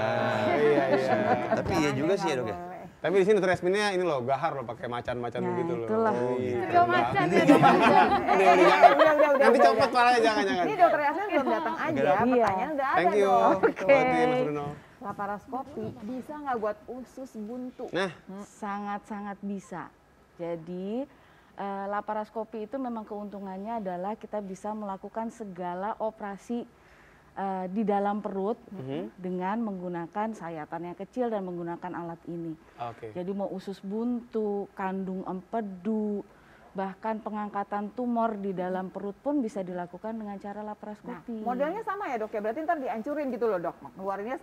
Iya, iya. Tapi iya juga sih ya, Dok ya. Tapi di sini Dokter Yasminnya ini loh, gahar loh pakai macan-macan Nah, begitu loh. itulah. Oh, iya. Kedua macan ya, dua macan. Udah, jangan. Udah. Nanti copot palanya, jangan. Ini Dokter Yasmin belum datang aja, pertanyaan udah ada Thank you. dong. Buat Mas Bruno. Laparoskopi bisa nggak buat usus buntu? Nah, Sangat-sangat bisa. Jadi laparoskopi itu memang keuntungannya adalah kita bisa melakukan segala operasi di dalam perut dengan menggunakan sayatan yang kecil dan menggunakan alat ini. oke. Jadi mau usus buntu, kandung empedu, bahkan pengangkatan tumor di dalam perut pun bisa dilakukan dengan cara Nah, laparoskopi. modelnya sama ya Dok ya, berarti ntar dihancurin gitu loh Dok, keluarinnya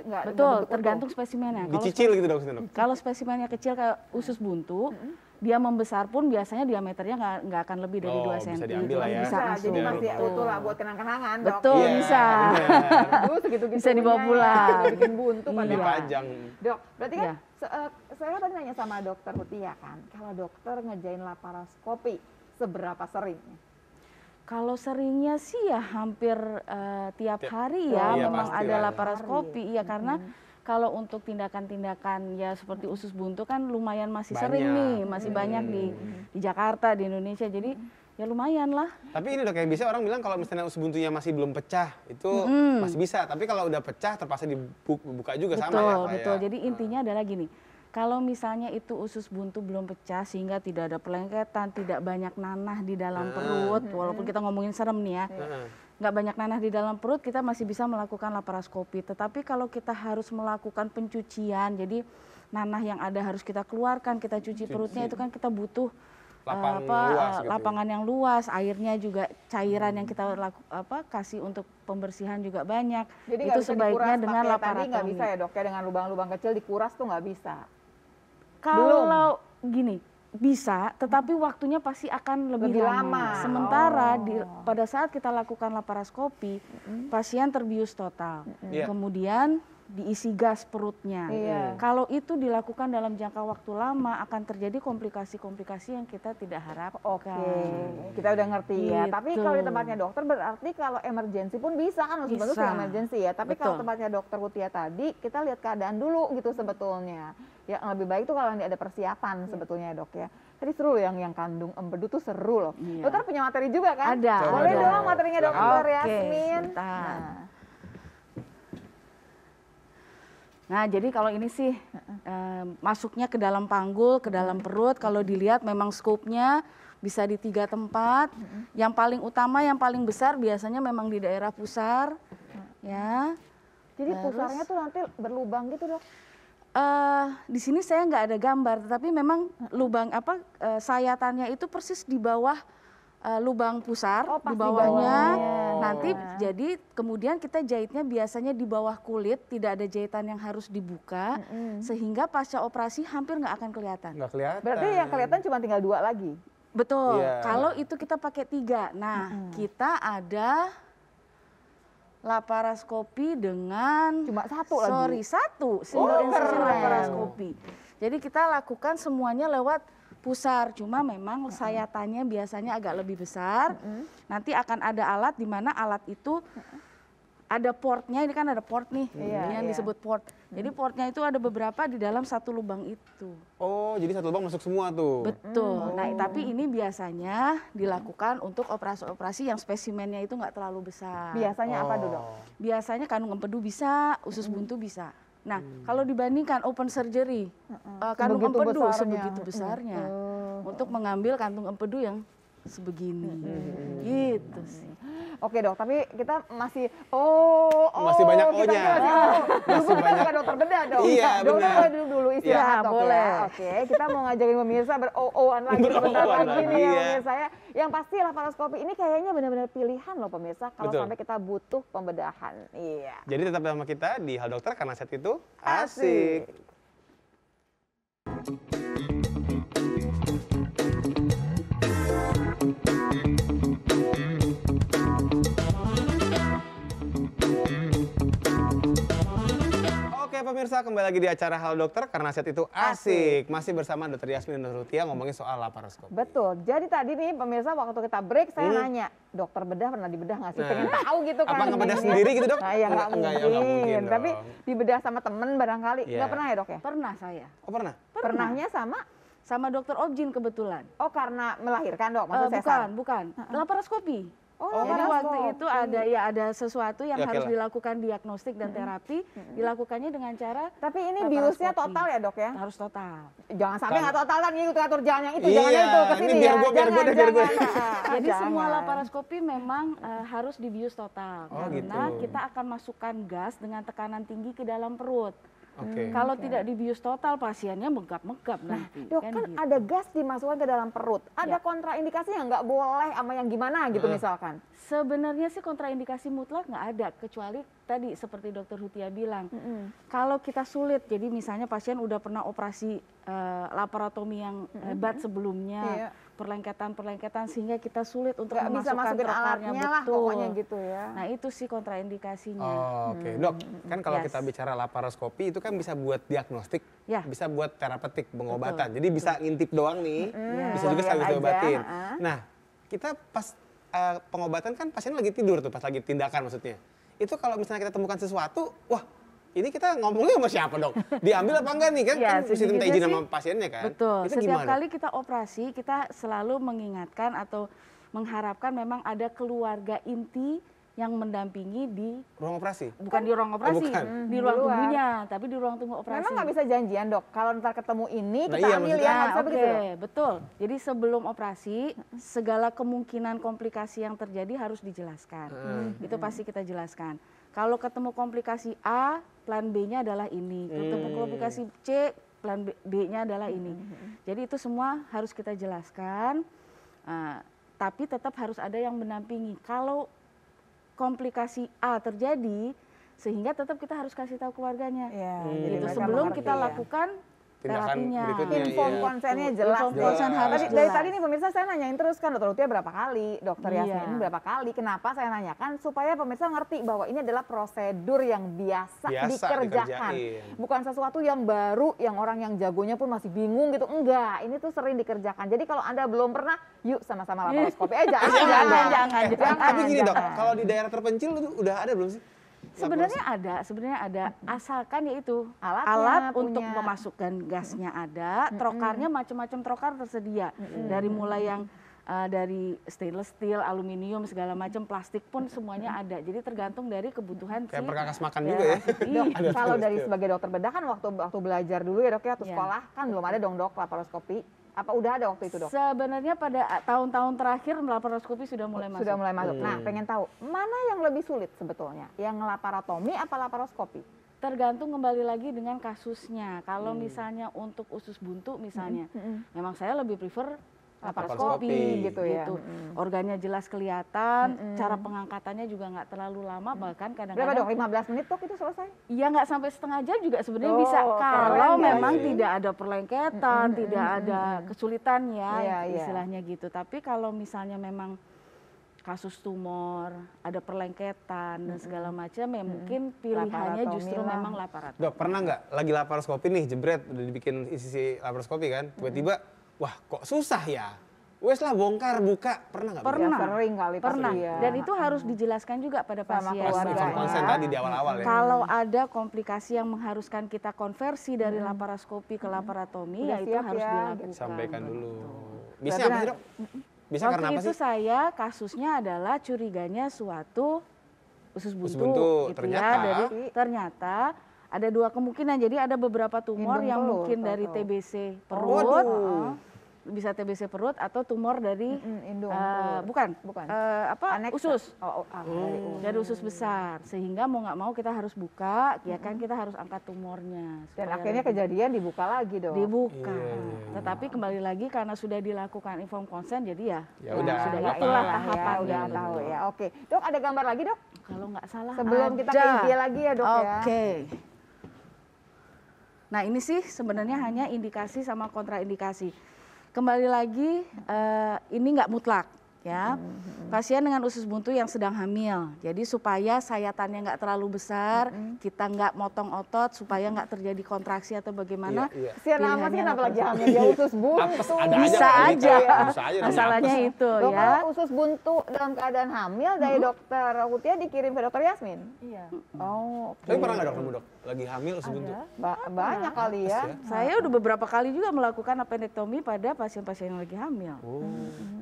nggak Betul, bentuk tergantung spesimennya. Kalau Dicicil gitu Dok, Dok. Kalau spesimennya kecil kayak usus buntu, dia membesar pun biasanya diameternya nggak akan lebih dari 2 bisa cm. diambil lah ya. Bisa Bisa, masuk. jadi masih Betul. utuh lah buat kenang-kenangan Dok. Betul, Iya, bisa. Dulu segitu-gitunya Bisa dibawa pulang. ya, bikin buntu Iya. padahal. Dipajang. Dok, berarti kan Iya. saya tadi nanya sama Dokter Mutia kan, kalau dokter ngerjain laparoskopi seberapa sering? Kalau seringnya sih ya hampir tiap hari iya, ya memang pasti ada lah. laparoskopi. Iya karena kalau untuk tindakan-tindakan ya seperti usus buntu kan lumayan masih sering Banyak. nih, masih banyak di Jakarta, di Indonesia. Jadi ya lumayan lah. Tapi ini Dok, kayak bisa orang bilang kalau misalnya usus buntunya masih belum pecah, itu masih bisa. Tapi kalau udah pecah terpaksa dibuka juga sama ya. Betul, kayak- betul. Jadi intinya adalah gini, kalau misalnya itu usus buntu belum pecah sehingga tidak ada pelengketan, tidak banyak nanah di dalam perut, walaupun kita ngomongin serem nih ya, nggak banyak nanah di dalam perut, kita masih bisa melakukan laparoskopi. Tetapi kalau kita harus melakukan pencucian, jadi nanah yang ada harus kita keluarkan, kita cuci perutnya, itu kan kita butuh Lapang luas gitu ya. lapangan yang luas, airnya juga cairan yang kita kasih untuk pembersihan juga banyak. Jadi Itu nggak bisa sebaiknya dikuras dengan pakai tadi nggak laparotomi. bisa ya Dok ya, dengan lubang-lubang kecil dikuras tuh nggak bisa. Kalau gini, bisa, tetapi waktunya pasti akan lebih Lebih lama. lama. Sementara pada saat kita lakukan laparoskopi, pasien terbius total. Iya. Kemudian diisi gas perutnya. Iya. Kalau itu dilakukan dalam jangka waktu lama akan terjadi komplikasi-komplikasi yang kita tidak harapkan. Oke, kita udah ngerti ya. Gitu. Tapi kalau di tempatnya dokter berarti kalau emergensi pun bisa kan, harus Bisa. sebetulnya emergensi ya. Tapi kalau Betul. tempatnya dokter Mutia tadi, kita lihat keadaan dulu gitu sebetulnya. Ya lebih baik tuh kalau ada persiapan sebetulnya Dok ya. Tadi seru yang kandung empedu tuh seru loh. Iya. Dokter punya materi juga kan? Ada. Boleh Coba dong dong. materinya Silakan. Dokter Oke, Yasmin. sebentar. Nah, jadi kalau ini sih masuknya ke dalam panggul, ke dalam perut. Kalau dilihat memang skopnya bisa di 3 tempat. Yang paling utama, yang paling besar biasanya memang di daerah pusar, ya. Jadi pusarnya tuh nanti berlubang gitu Dok? Di sini saya nggak ada gambar, tetapi memang lubang sayatannya itu persis di bawah lubang pusar, Oh, pas di di bawahnya. bawahnya. Nanti jadi kemudian kita jahitnya biasanya di bawah kulit, tidak ada jahitan yang harus dibuka, sehingga pasca operasi hampir nggak akan kelihatan. Nggak kelihatan. Berarti yang kelihatan cuma tinggal 2 lagi. Betul. Iya. Kalau itu kita pakai 3. Nah, kita ada laparoskopi dengan Cuma 1 lagi. single incision keren. laparoskopi. Jadi kita lakukan semuanya lewat pusar, cuma memang sayatannya biasanya agak lebih besar. Nanti akan ada alat di mana alat itu ada portnya, ini kan ada port nih, Iya, yang iya. disebut port. Jadi portnya itu ada beberapa di dalam satu lubang itu. Oh, jadi satu lubang masuk semua tuh. Betul. Nah, tapi ini biasanya dilakukan untuk operasi-operasi yang spesimennya itu nggak terlalu besar. Biasanya apa tuh, Dok? Biasanya kandung empedu bisa, usus buntu bisa. Nah, kalau dibandingkan open surgery, kandung Sebegitu empedu besarnya. sebegitu besarnya untuk mengambil kandung empedu yang sebegini, gitu sih. Oke Dok, tapi kita masih Masih banyak kita O-nya. Masih banyak. Bukan dokter bedah dong. Iya, Dok, benar. boleh dulu istirahat Ya, Dok boleh. ya. Oke, kita mau ngajakin pemirsa ber-O-O-an lagi sebentar Ber-O-O-an lagi nih lagi, ya ya. pemirsa ya. Yang pasti laparoskopi ini kayaknya benar-benar pilihan loh pemirsa kalau Betul. sampai kita butuh pembedahan. Iya. Jadi tetap bersama kita di Hal Dokter karena saat itu Asik. asik. Oke pemirsa, kembali lagi di acara Halo Dokter karena saat itu asik. Masih bersama Dr. Yasmin dan Dr. Rutia ngomongin soal laparoskopi. Betul. Jadi tadi nih pemirsa waktu kita break saya nanya, dokter bedah pernah dibedah nggak sih? Nah. Pengen tahu gitu kan. Apa ngebedah Ini. sendiri gitu, Dok? Nah, ya nggak Enggak, ya, mungkin. nggak mungkin Tapi dong. dibedah sama temen barangkali. Iya. Nggak pernah ya Dok ya? Pernah saya. Oh pernah? Pernahnya Sama dokter Objin kebetulan. oh karena melahirkan Dok, maksud sesar. Bukan. Laparoskopi. Oh, Jadi waktu laparoskopi. itu ada sesuatu yang Ya, oke harus lah. dilakukan diagnostik dan terapi, dilakukannya dengan cara Tapi ini laparoskopi. biusnya total ya Dok ya? Harus total. Jangan sampai nggak total kan ngatur jalan yang itu, Iya, jangan yang itu ke ini sini biar ya. gua, biar gua, Jangan, biar gua. jangan. Jadi semua Jangan. laparoskopi memang harus dibius total Oh, karena gitu. kita akan masukkan gas dengan tekanan tinggi ke dalam perut. Oke. Kalau tidak dibius total pasiennya megap-megap nanti. Dok kan gitu. ada gas dimasukkan ke dalam perut. Ada Ya. kontraindikasinya nggak boleh sama yang gimana gitu misalkan. Sebenarnya sih kontraindikasi mutlak nggak ada, kecuali tadi seperti Dokter Hutia bilang, kalau kita sulit, jadi misalnya pasien udah pernah operasi laparotomi yang hebat sebelumnya, Iya. perlengketan-perlengketan sehingga kita sulit untuk Nggak bisa memasukkan masukin trokarnya, alatnya lah betul. pokoknya gitu ya. Nah itu sih kontraindikasinya. Oh, oke. Dok, kan kalau Yes. kita bicara laparoskopi itu kan bisa buat diagnostik, Ya. bisa buat terapeutik, pengobatan. Jadi bisa ngintip doang nih, bisa juga lihat sekaligus aja, diobatin. heeh. Nah, kita pas pengobatan kan pasien lagi tidur tuh, pas lagi tindakan maksudnya. Itu kalau misalnya kita temukan sesuatu, wah ini kita ngomongnya sama siapa dok? Diambil apa enggak nih kan? Ya, Kan mesti minta sejujurnya izin sih, sama pasiennya kan? Betul. Itu Setiap gimana, Dok? kali kita operasi, kita selalu mengingatkan atau mengharapkan memang ada keluarga inti yang mendampingi di Ruang operasi? bukan di ruang operasi, bukan. di ruang Di luar. tunggunya, tapi di ruang tunggu operasi. Memang nggak bisa janjian Dok. Kalau ntar ketemu ini Nah, kita iya, ambil maksudnya- ya nggak bisa Oke, begitu Dok. betul. Jadi sebelum operasi, segala kemungkinan komplikasi yang terjadi harus dijelaskan. Itu pasti kita jelaskan. Kalau ketemu komplikasi A, plan B-nya adalah ini. Ketemu komplikasi C, plan B-nya adalah ini. Jadi itu semua harus kita jelaskan. Tapi tetap harus ada yang mendampingi. Kalau komplikasi A terjadi, sehingga tetap kita harus kasih tahu keluarganya. Iya, jadi Gitu. mereka Sebelum mengerti kita ya. lakukan Tindakan terapinya. berikutnya, Inform iya. konsennya jelas. Inform deh. konsen harus Dari jelas. tadi nih pemirsa saya nanyain terus kan dokter Rutia berapa kali, dokter Iya. Yasmin berapa kali. Kenapa saya nanyakan? Supaya pemirsa ngerti bahwa ini adalah prosedur yang biasa dikerjakan. dikerjain. Bukan sesuatu yang baru, yang orang yang jagonya pun masih bingung gitu. Enggak, ini tuh sering dikerjakan. Jadi kalau Anda belum pernah, yuk sama-sama laparoskopi aja. Jangan. Tapi gini dok, jangan. kalau di daerah terpencil itu udah ada belum sih? Sebenarnya ada, asalkan yaitu Alatnya alat punya. untuk memasukkan gasnya ada, trokarnya macam-macam trokar tersedia. Dari mulai yang dari stainless steel, aluminium segala macam, plastik pun semuanya ada. Jadi tergantung dari kebutuhan Kayak si perkakas makan juga ya. Dok, Ada kalau terus, dari tuh. sebagai dokter bedah kan waktu belajar dulu ya dok ya, waktu Iya. sekolah kan belum ada dong dok laparoskopi. Apa udah ada waktu itu dok? Sebenarnya pada tahun-tahun terakhir laparoskopi sudah mulai masuk. Sudah mulai masuk. Nah, pengen tahu mana yang lebih sulit sebetulnya? Yang laparotomi apa laparoskopi? Tergantung kembali lagi dengan kasusnya. Kalau misalnya untuk usus buntu misalnya, memang saya lebih prefer Laparoskopi. laparoskopi Gitu ya. Organnya jelas kelihatan, cara pengangkatannya juga nggak terlalu lama, bahkan Berapa kadang-kadang dok? 15 menit dok itu selesai? ya nggak sampai setengah jam juga sebenarnya Oh, bisa keren kalau ya. memang Iya. tidak ada perlengketan, tidak ada kesulitan ya Iya, iya. istilahnya gitu. Tapi kalau misalnya memang kasus tumor, ada perlengketan dan segala macam, ya mungkin pilihannya Laparotomi justru lah. memang laparotomi. Dok, pernah nggak lagi laparoskopi nih, jebret, udah dibikin isi laparoskopi kan, tiba-tiba, wah kok susah ya? Wes lah bongkar, buka, pernah nggak? Pernah. Ya, sering kali pasti Pernah. ya. Dan itu harus dijelaskan juga pada Sama pasien. keluarga. Inform konsen tadi di awal-awal ya. Kalau ada komplikasi yang mengharuskan kita konversi dari laparoskopi ke laparotomi, Udah ya itu siap harus ya, dilakukan. Sampaikan dulu. Bisa Berarti apa sih, Dok? Bisa Waktu karena apa itu sih? saya kasusnya adalah curiganya suatu usus buntu, buntu. gitu Ternyata- ya. Ternyata ada dua kemungkinan. Jadi ada beberapa tumor Indung yang pelur, mungkin dari tahu-tahu. TBC perut, Waduh. bisa TBC perut atau tumor dari Indung. bukan, Bukan. apa usus. Dari Dari usus besar, sehingga mau nggak mau kita harus buka, ya kan kita harus angkat tumornya. Dan supaya akhirnya lebih kejadian dibuka lagi dong. dibuka. Iya. Tetapi kembali lagi karena sudah dilakukan inform consent, jadi Ya udah, sudah nggak itulah apa-apa. tahapan. Ya, udah tahu ya. Oke, Dok ada gambar lagi Dok? Kalau nggak salah Sebelum kita ke ada. IG lagi ya Dok ya. Oke. Nah ini sih sebenarnya hanya indikasi sama kontraindikasi. Kembali lagi ini nggak mutlak ya. Pasien dengan usus buntu yang sedang hamil. Jadi supaya sayatannya nggak terlalu besar, kita nggak motong otot supaya nggak terjadi kontraksi atau bagaimana. Iya. Kasian amat sih Pilihannya kenapa lagi apa? hamil dia usus buntu. Apes ada Bisa kali, aja. Kak. Bisa aja. namanya Masalahnya apes. itu Dok, ya. kalau usus buntu dalam keadaan hamil dari dokter Kutia dikirim ke dokter Yasmin? Iya. Oh, oke. Tapi pernah nggak dok kamu dok? Lagi hamil usus buntu? Banyak kali ya. Saya udah beberapa kali juga melakukan appendektomi pada pasien-pasien yang lagi hamil.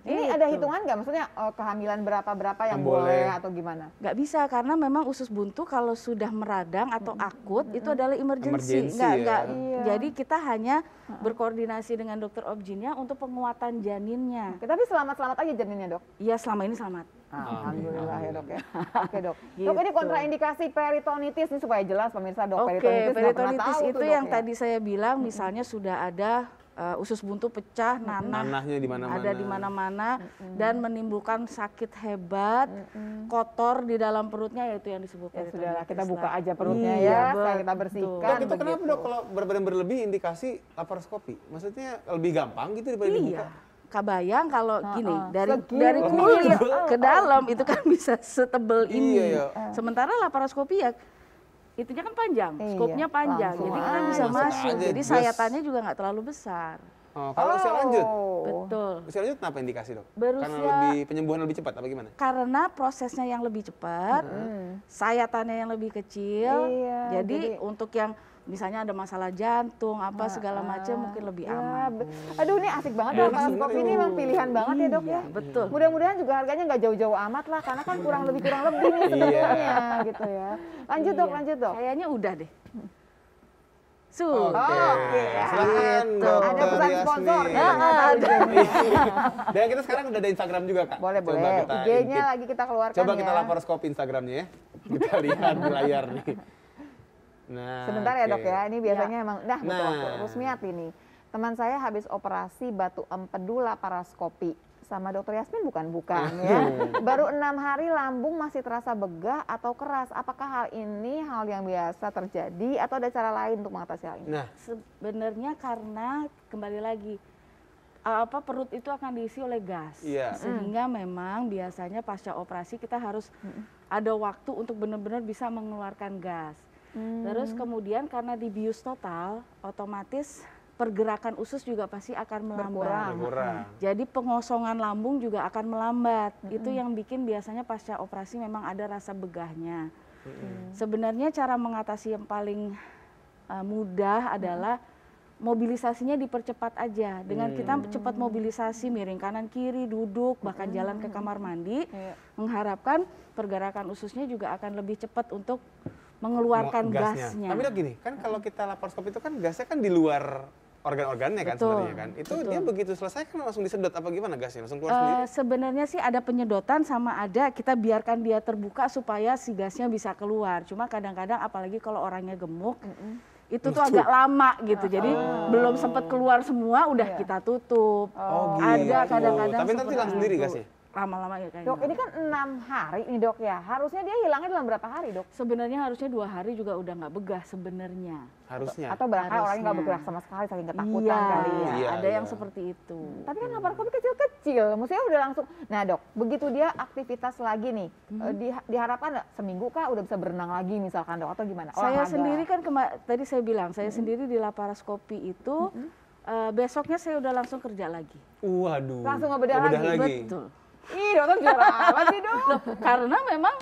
Ini ada hitungan nggak? Maksudnya kehamilan berapa-berapa yang Yang boleh boleh. atau gimana? Nggak bisa karena memang usus buntu kalau sudah meradang atau akut itu adalah emergency. Emergency ya. Nggak. Iya. Jadi kita hanya berkoordinasi dengan dokter obginnya untuk penguatan janinnya. Oke, tapi selamat-selamat aja janinnya dok. Iya selama ini selamat. Alhamdulillah ya dok ya. Oke dok. Gitu. Dok ini kontraindikasi peritonitis ini supaya jelas pemirsa dok. Oke, Peritonitis nggak pernah peritonitis tahu itu tuh, yang dok, ya. tadi saya bilang misalnya sudah ada usus buntu pecah, Nanahnya di mana-mana. ada di mana-mana dan menimbulkan sakit hebat, kotor di dalam perutnya yaitu yang disebut Ya peritonitis. sudah lah, kita buka lah. aja perutnya Iya, ya, setelah kita betul. bersihkan. Dok itu kenapa begitu. dok kalau berat badan berlebih indikasi laparoskopi? Maksudnya lebih gampang gitu daripada dibuka? Iya. Kebayang kalau gini Segini. dari kulit ke dalam itu kan bisa setebel ini. Iya, Sementara laparoskopi ya itunya kan panjang, Iya, skopnya panjang, langsung jadi kita aja. bisa Masuk masuk. aja, Jadi just. sayatannya juga nggak terlalu besar. Oh, kalau usia lanjut? Betul. Usia lanjut kenapa indikasi dok? Berusia- Karena lebih penyembuhan lebih cepat apa gimana? Karena prosesnya yang lebih cepat, sayatannya yang lebih kecil. Iya, jadi untuk yang misalnya ada masalah jantung apa segala macam mungkin lebih Ya, aman. aduh ini asik banget ya laparoskopi ini memang pilihan banget ya dok ya. Betul. Mudah-mudahan juga harganya nggak jauh-jauh amat lah karena kan kurang lebih nih sebenarnya gitu ya. Lanjut dok, Iya. lanjut dok. Kayaknya udah deh. Su. Oke, silakan Gitu. Dokter Ada pesan Yasmin. sponsor. ada. Dan kita sekarang udah ada Instagram juga kak. Boleh, Coba boleh. kita IG-nya intip. lagi kita keluarkan Coba ya. kita laparoskopi Instagramnya ya. Kita lihat di layar nih. Nah, Sebentar ya dok oke. ya, ini biasanya emang butuh Nah. waktu. Rusmiati nih, teman saya habis operasi batu empedu laparoskopi. Sama dokter Yasmin bukan ya. Baru 6 hari lambung masih terasa begah atau keras. Apakah hal ini hal yang biasa terjadi atau ada cara lain untuk mengatasi hal ini? Nah, Sebenarnya karena kembali lagi perut itu akan diisi oleh gas. Iya. Sehingga memang biasanya pasca operasi kita harus ada waktu untuk benar-benar bisa mengeluarkan gas. Terus kemudian karena dibius total, otomatis pergerakan usus juga pasti akan melambat. kurang. Jadi pengosongan lambung juga akan melambat. Itu yang bikin biasanya pasca operasi memang ada rasa begahnya. Sebenarnya cara mengatasi yang paling mudah adalah mobilisasinya dipercepat aja. Dengan kita cepat mobilisasi miring kanan kiri, duduk, bahkan jalan ke kamar mandi, mengharapkan pergerakan ususnya juga akan lebih cepat untuk mengeluarkan gasnya. Tapi dok gini, kan kalau kita laparoskopi itu kan gasnya kan di luar organ-organnya kan Betul, sebenarnya kan. Itu dia begitu selesai kan langsung disedot apa gimana gasnya? Langsung keluar sendiri? Sebenarnya sih ada penyedotan sama ada kita biarkan dia terbuka supaya si gasnya bisa keluar. Cuma kadang-kadang apalagi kalau orangnya gemuk, itu tuh agak lama gitu. Jadi belum sempat keluar semua udah kita tutup. Oh, Ada gitu. kadang-kadang Tapi nanti seperti hilang sendiri itu. gasnya? Lama-lama ya kayaknya. Dok, ini kan 6 hari nih dok ya. Harusnya dia hilangnya dalam berapa hari dok? Sebenarnya harusnya 2 hari juga udah nggak begah sebenarnya. Harusnya. Atau barangkali orangnya nggak Harusnya. bergerak sama sekali saking ketakutan Iya, kali ya. Iya, ada iya. yang seperti itu. Tapi kan laparoskopi kecil-kecil, maksudnya udah langsung. Nah dok, begitu dia aktivitas lagi nih, diharapkan nggak seminggu kah udah bisa berenang lagi misalkan dok atau gimana? Saya Olahraga. sendiri kan tadi saya bilang, saya sendiri di laparoskopi itu besoknya saya udah langsung kerja lagi. Waduh. Langsung ngebedah lagi? Betul. Ih, dokter juara apa sih, Dok? Loh, karena memang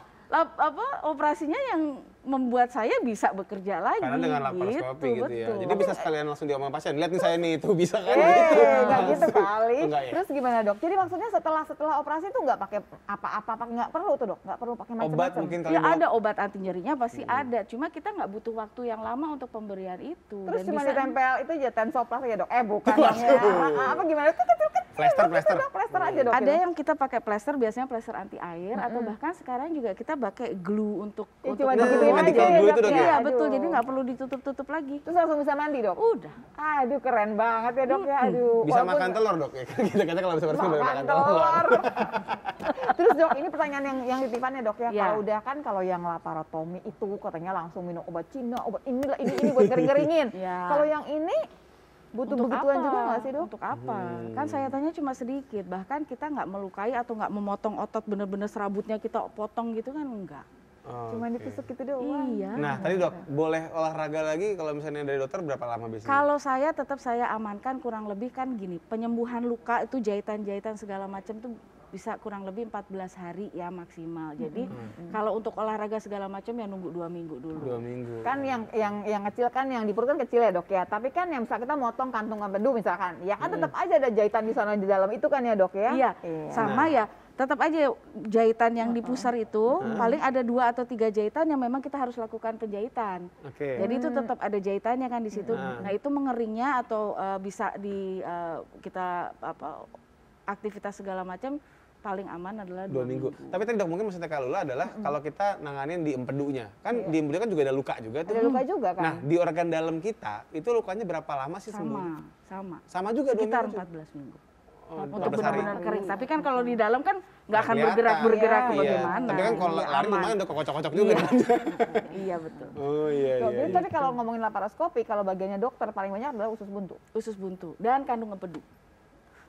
operasinya yang membuat saya bisa bekerja lagi. Karena dengan laparoskopi gitu ya. betul. Jadi bisa sekalian langsung diomong pasien, lihat nih saya nih, itu bisa kan gitu. Nggak gitu kali. Enggak ya? Terus gimana, Dok? Jadi maksudnya setelah operasi itu nggak pakai apa-apa, nggak perlu tuh, Dok? Nggak perlu pakai macam-macam. Obat mungkin kali Ya mau. ada obat anti nyerinya pasti ada, cuma kita nggak butuh waktu yang lama untuk pemberian itu. Terus Dan cuma bisa- ditempel itu aja tensoplas ya, Dok? Bukan dong ya. Apa gimana? Plester. Plester aja, Dok. Ada ya? yang kita pakai plester, biasanya plester anti air, atau bahkan sekarang juga kita pakai glue untuk Ya, untuk cuma Nah, digituin medical aja ya, glue Dok, itu, Dok, ya? Iya Aduh. betul, jadi nggak perlu ditutup-tutup lagi. Terus langsung bisa mandi, Dok? Udah. Aduh, keren banget ya, Dok ya. Aduh. Bisa Walaupun- makan telur, Dok. Ya kan kita kata kalau bisa bersih boleh makan makan telur. telur. Terus, Dok, ini pertanyaan yang titipannya, Dok ya. Ya. Kalau udah kan kalau yang laparotomi itu katanya langsung minum obat Cina, obat inilah ini buat ngering-ngeringin. Ya. Kalau yang ini butuh Untuk begituan apa? juga nggak sih, Dok? Untuk apa? Kan saya tanya cuma sedikit, bahkan kita nggak melukai atau nggak memotong otot bener-bener serabutnya kita potong gitu kan enggak. Cuma ditusuk gitu doang. Iya. Nah, tadi Dok, boleh olahraga lagi kalau misalnya dari dokter berapa lama biasanya? Kalau saya tetap saya amankan kurang lebih kan gini, penyembuhan luka itu jahitan-jahitan segala macam tuh bisa kurang lebih 14 hari ya maksimal. Jadi kalau untuk olahraga segala macam ya nunggu 2 minggu dulu. 2 minggu. Kan yang kecil kan yang di perut kan kecil ya, Dok ya. Tapi kan yang misal kita motong kantung empedu misalkan, ya kan tetap aja ada jahitan di sana di dalam itu kan ya, Dok ya. Iya, sama ya. Tetap aja jahitan yang di pusar itu paling ada 2 atau 3 jahitan yang memang kita harus lakukan penjahitan. Oke. Jadi itu tetap ada jahitannya kan di situ. Nah itu mengeringnya atau bisa kita aktivitas segala macam paling aman adalah 2 minggu. Tapi tadi Dok mungkin maksudnya kalau adalah kalau kita nanganin di empedunya. Kan di empedunya kan juga ada luka juga tuh. Ada luka juga kan. Nah, di organ dalam kita itu lukanya berapa lama sih sembuh? Sama juga 2 sekitar minggu. 14 minggu. Oh, Untuk 14 hari. benar-benar kering. Tapi kan kalau di dalam kan nggak akan kelihatan. bergerak Iya. bagaimana. Tapi kan kalau Iya, lari aman. lumayan udah kocok-kocok juga Iya. kan. Iya betul. Oh iya Dok, iya. jadi tapi kalau ngomongin laparoskopi, kalau bagiannya dokter paling banyak adalah usus buntu. Usus buntu dan kandung empedu.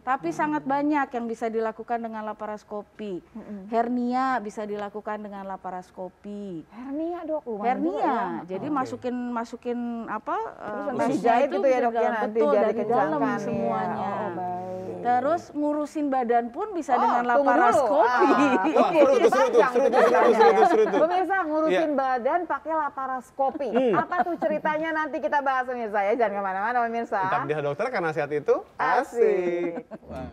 Tapi sangat banyak yang bisa dilakukan dengan laparoskopi. Hernia bisa dilakukan dengan laparoskopi. Hernia, Dok. Lumayan juga ya. Hernia, jadi masukin apa? Terus nanti ususnya dijahit itu gitu ya, ke Dok ya, dalam. nanti Betul, jadi dari dalam kencangkan semuanya. ya. Oh, baik. Terus ngurusin badan pun bisa dengan tunggu dulu. laparoskopi. Wah, seru tuh. Pemirsa ngurusin Iya. badan pakai laparoskopi. Apa tuh ceritanya nanti kita bahas pemirsa ya. Jangan kemana-mana pemirsa. Tetap di dokter karena sehat itu asik. Wah.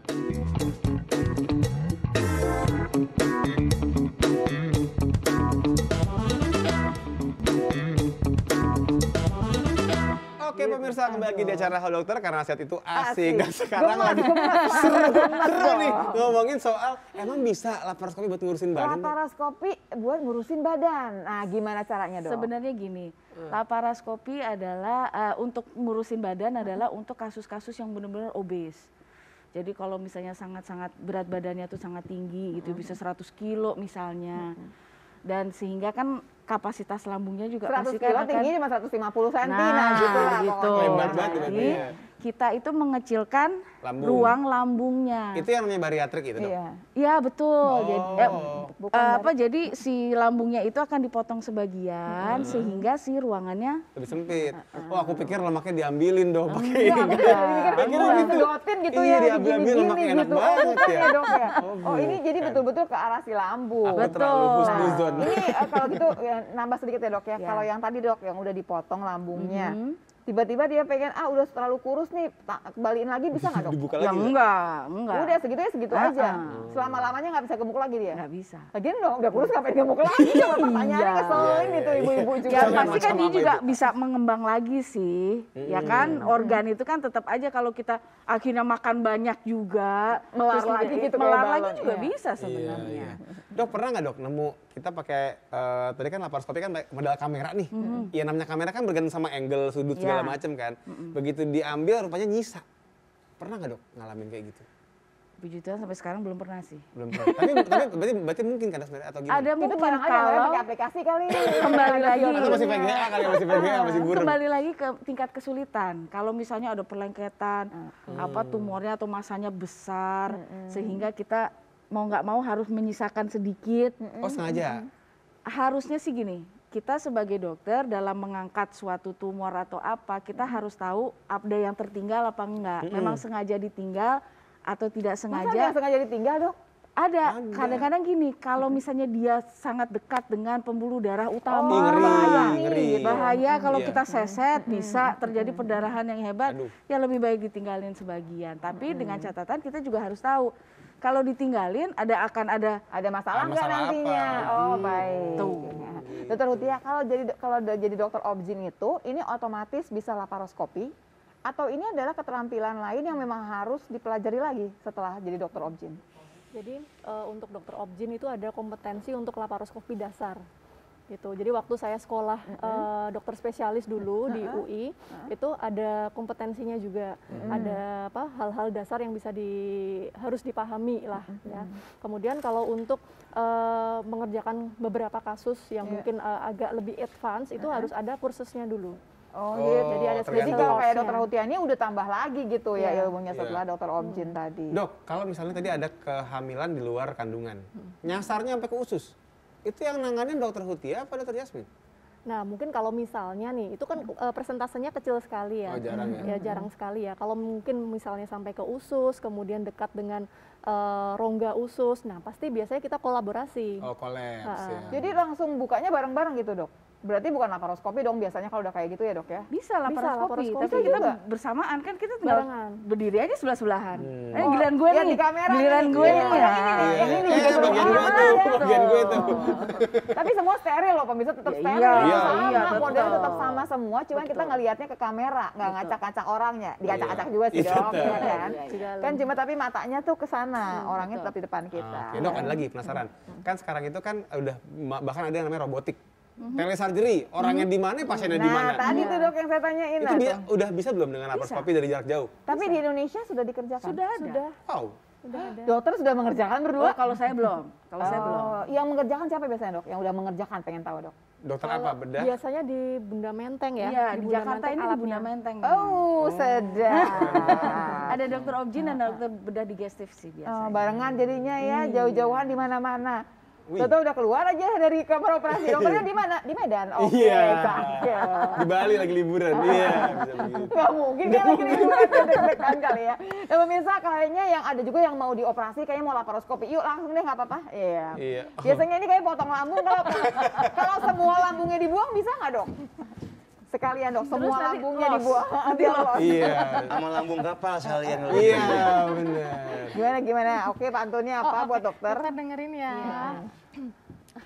Oke pemirsa, kembali lagi di acara Halo Dokter karena sehat itu asik. Dan sekarang lagi seru nih ngomongin soal emang bisa laparoskopi buat ngurusin badan? Dok? Laparoskopi buat ngurusin badan. Nah, gimana caranya, Dok? Sebenarnya gini, laparoskopi adalah untuk ngurusin badan adalah untuk kasus-kasus yang benar-benar obes. Jadi kalau misalnya sangat-sangat berat badannya tuh sangat tinggi gitu, bisa 100 kilo misalnya. Dan sehingga kan kapasitas lambungnya juga 100 pasti kilo kan akan tingginya cuma 150 cm. nah, Nah, gitu lah gitu. pokoknya. Lebar banget Jadi berarti ya. kita itu mengecilkan Lambung. ruang lambungnya. Itu yang namanya bariatrik itu, Dok? Iya. Iya betul. Oh. Jadi si lambungnya itu akan dipotong sebagian sehingga si ruangannya Lebih sempit. Oh, aku pikir lemaknya diambilin dong pakai Iya, ini. pikir sedotin gitu Iya, ya, diambil-ambil digini-gini lemaknya enak gitu. banget Bukan ya. Dok ya. Oh, ini jadi bukan. betul-betul ke arah si lambung. Aku Betul. terlalu Nah, husnuzon. Ini kalau gitu ya, nambah sedikit ya, Dok ya. Ya. Kalau yang tadi, Dok, yang udah dipotong lambungnya. Tiba-tiba dia pengen, udah terlalu kurus nih, kembaliin lagi bisa nggak, Dok? Dibuka ya lagi. enggak. Udah segitu ya segitu aja. Selama-lamanya nggak bisa gemuk lagi dia. Nggak bisa. Lagian dong, udah kurus ngapain gemuk lagi? Coba pertanyaannya keselin gitu ibu-ibu juga. Ya Jangan pasti kan macam dia apa juga itu. bisa mengembang lagi sih, ya kan organ itu kan tetap aja kalau kita akhirnya makan banyak juga, Melar terus lagi gitu kayak melar lagi balon, juga iya. bisa Iya, sebenarnya. iya. Dok, pernah nggak Dok nemu kita pakai tadi kan laparoskopi kan modal kamera nih. Ya namanya kamera kan bergantung sama angle, sudut segala Iya. macam kan. Begitu diambil rupanya nyisa. Pernah nggak Dok ngalamin kayak gitu? Puji Tuhan sampai sekarang belum pernah sih. Belum pernah. tapi berarti mungkin kan sebenarnya atau gimana? Ada Itu mungkin barang aja kalau pakai aplikasi kali. kembali lagi. Atau masih VGA kali, masih VGA, masih burem. Kembali lagi ke tingkat kesulitan. Kalau misalnya ada perlengketan, apa tumornya atau masanya besar, sehingga kita mau nggak mau harus menyisakan sedikit. Oh sengaja? Harusnya sih gini, kita sebagai dokter dalam mengangkat suatu tumor atau apa, kita harus tahu ada yang tertinggal apa enggak. Memang sengaja ditinggal atau tidak Masa sengaja. yang sengaja ditinggal, Dok? Ada, kadang-kadang gini, kalau misalnya dia sangat dekat dengan pembuluh darah utama, ngeri, bahaya. ngeri. Bahaya kalau Iya. kita seset, bisa terjadi perdarahan yang hebat, Aduh. ya lebih baik ditinggalin sebagian. Tapi dengan catatan kita juga harus tahu, kalau ditinggalin akan ada Ada masalah nggak masalah nantinya? apa? Oh, baik. Tuh. Dokter Hutia, kalau jadi dokter obgyn itu, ini otomatis bisa laparoskopi atau ini adalah keterampilan lain yang memang harus dipelajari lagi setelah jadi dokter obgyn? Jadi untuk dokter obgyn itu ada kompetensi untuk laparoskopi dasar gitu. Jadi waktu saya sekolah dokter spesialis dulu di UI itu ada kompetensinya juga, ada apa hal-hal dasar yang bisa harus dipahami lah ya. Kemudian kalau untuk mengerjakan beberapa kasus yang mungkin agak lebih advance itu harus ada kursusnya dulu. Oh, Oh, gitu. Jadi ada Jadi tergantung. kalau kayak course-nya. dokter Hutia ini udah tambah lagi gitu ya Iya. ilmunya setelah dokter obgyn tadi. Dok, kalau misalnya tadi ada kehamilan di luar kandungan, nyasarnya sampai ke usus, itu yang nanganin dokter Hutia apa dokter Yasmin? Nah, mungkin kalau misalnya nih, itu kan persentasenya kecil sekali ya. Oh, jarang ya? Ya, jarang sekali ya. Kalau mungkin misalnya sampai ke usus, kemudian dekat dengan rongga usus, nah pasti biasanya kita kolaborasi. Oh, kolaps ya. Jadi langsung bukanya bareng-bareng gitu, Dok? Berarti bukan laparoskopi dong biasanya kalau udah kayak gitu ya, Dok ya? bisa laparoskopi, laparoskopi tapi kita juga. bersamaan kan kita tinggal Barengan. berdiri aja sebelah-sebelahan. Oh, Giliran gue ya nih, di kamera giliran nih. gue Iya, nih. yang ini nih, Nah. yang ini Eh, juga bagian gue sama tuh, aja bagian gue tuh. Tapi semua steril loh, pemirsa tetap Ya, steril. iya, sama, iya, betul. modelnya tetap sama semua, cuman kita ngelihatnya ke kamera, nggak ngacak-ngacak orangnya. Diacak-acak juga sih, Iya, Dok, betul. ya kan? Di dalam. Kan cuma tapi matanya tuh ke sana, orangnya tetap di depan kita. Oke, Dok, ada lagi penasaran. Kan sekarang itu kan udah bahkan ada yang namanya robotik. Telesurgery, orangnya di mana, pasiennya di mana. Nah, tadi tuh, Dok, yang saya tanyain. Itu nah, dia tuh. udah bisa belum dengan laparoskopi dari jarak jauh? Tapi di Indonesia sudah dikerjakan? Sudah ada. Sudah, Wow. sudah ada. Dokter sudah mengerjakan berdua? Oh, kalau saya belum. Kalau saya belum. Oh, yang mengerjakan siapa biasanya, Dok? Yang udah mengerjakan, pengen tahu, Dok. Dokter apa? Bedah? Biasanya di Bunda Menteng ya. Iya, di Bunda Jakarta Menteng ini di alatnya. Bunda Menteng. Oh, sedap. Ada dokter obgyn dan dokter bedah digestif sih Oh, biasanya. barengan jadinya ya, jauh-jauhan di mana-mana. Wih. Toto udah keluar aja dari kamar operasi. Dokternya di mana? Di Medan. Oke, Iya. cakep. Di Bali lagi liburan. Iya, bisa begitu. Nggak mungkin dia lagi liburan, deg-degan kali ya. Dan pemirsa kayaknya yang ada juga yang mau dioperasi, kayaknya mau laparoskopi. Yuk langsung deh, nggak apa-apa. Iya. Iya. Biasanya ini kayak potong lambung, kalau semua lambungnya dibuang bisa nggak, Dok? Sekalian, Dok, semua nanti lambungnya los. dibuang. Biar los. Iya. Sama lambung kapal sekalian. Iya, benar. Gimana? Oke, pantunnya apa buat dokter? Dokter dengerin ya.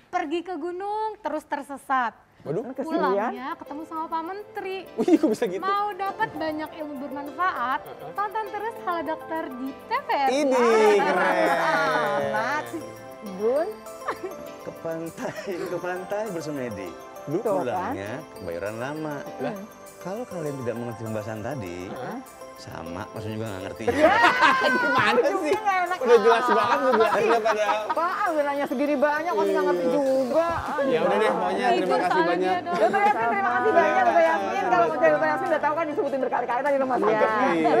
Pergi ke gunung terus tersesat. Waduh. Kesilian. Pulangnya ketemu sama Pak Menteri. Wih, kok bisa gitu? Mau dapat banyak ilmu bermanfaat, tonton terus Halo Dokter di TVRI. Ini keren. Amat, Bun. Ke pantai bersemedi. Duh, Tuh, Pulangnya kebayoran lama. Lah, kalau kalian tidak mengerti pembahasan tadi, sama, maksudnya juga nggak ngerti. Gimana sih? Ujungnya nggak enak. Udah jelas banget lu jelasinnya pada. Pak, udah nanya segini banyak, masih nggak ngerti juga. Ya udah deh, pokoknya terima kasih banyak. Dokter Yasmin, terima kasih banyak, Dokter Yasmin. Kalau mau cari Dokter Yasmin udah tahu kan disebutin berkali-kali tadi rumah sakit. Iya.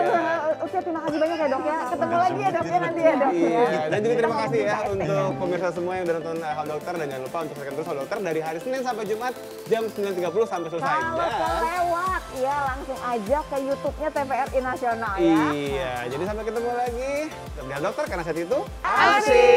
Oke, terima kasih banyak ya, Dok ya. Ketemu lagi ya, Dok ya, nanti ya, Dok ya. Iya, dan juga terima kasih ya untuk pemirsa semua yang udah nonton Halo Dokter, dan jangan lupa untuk saksikan terus Halo Dokter dari hari Senin sampai Jumat jam 9.30 sampai selesai. Kalau Dan- kelewat, ya langsung aja ke YouTube-nya TVRI Nasional ya. Iya, jadi sampai ketemu lagi. Halo Dokter, karena saat itu Asik.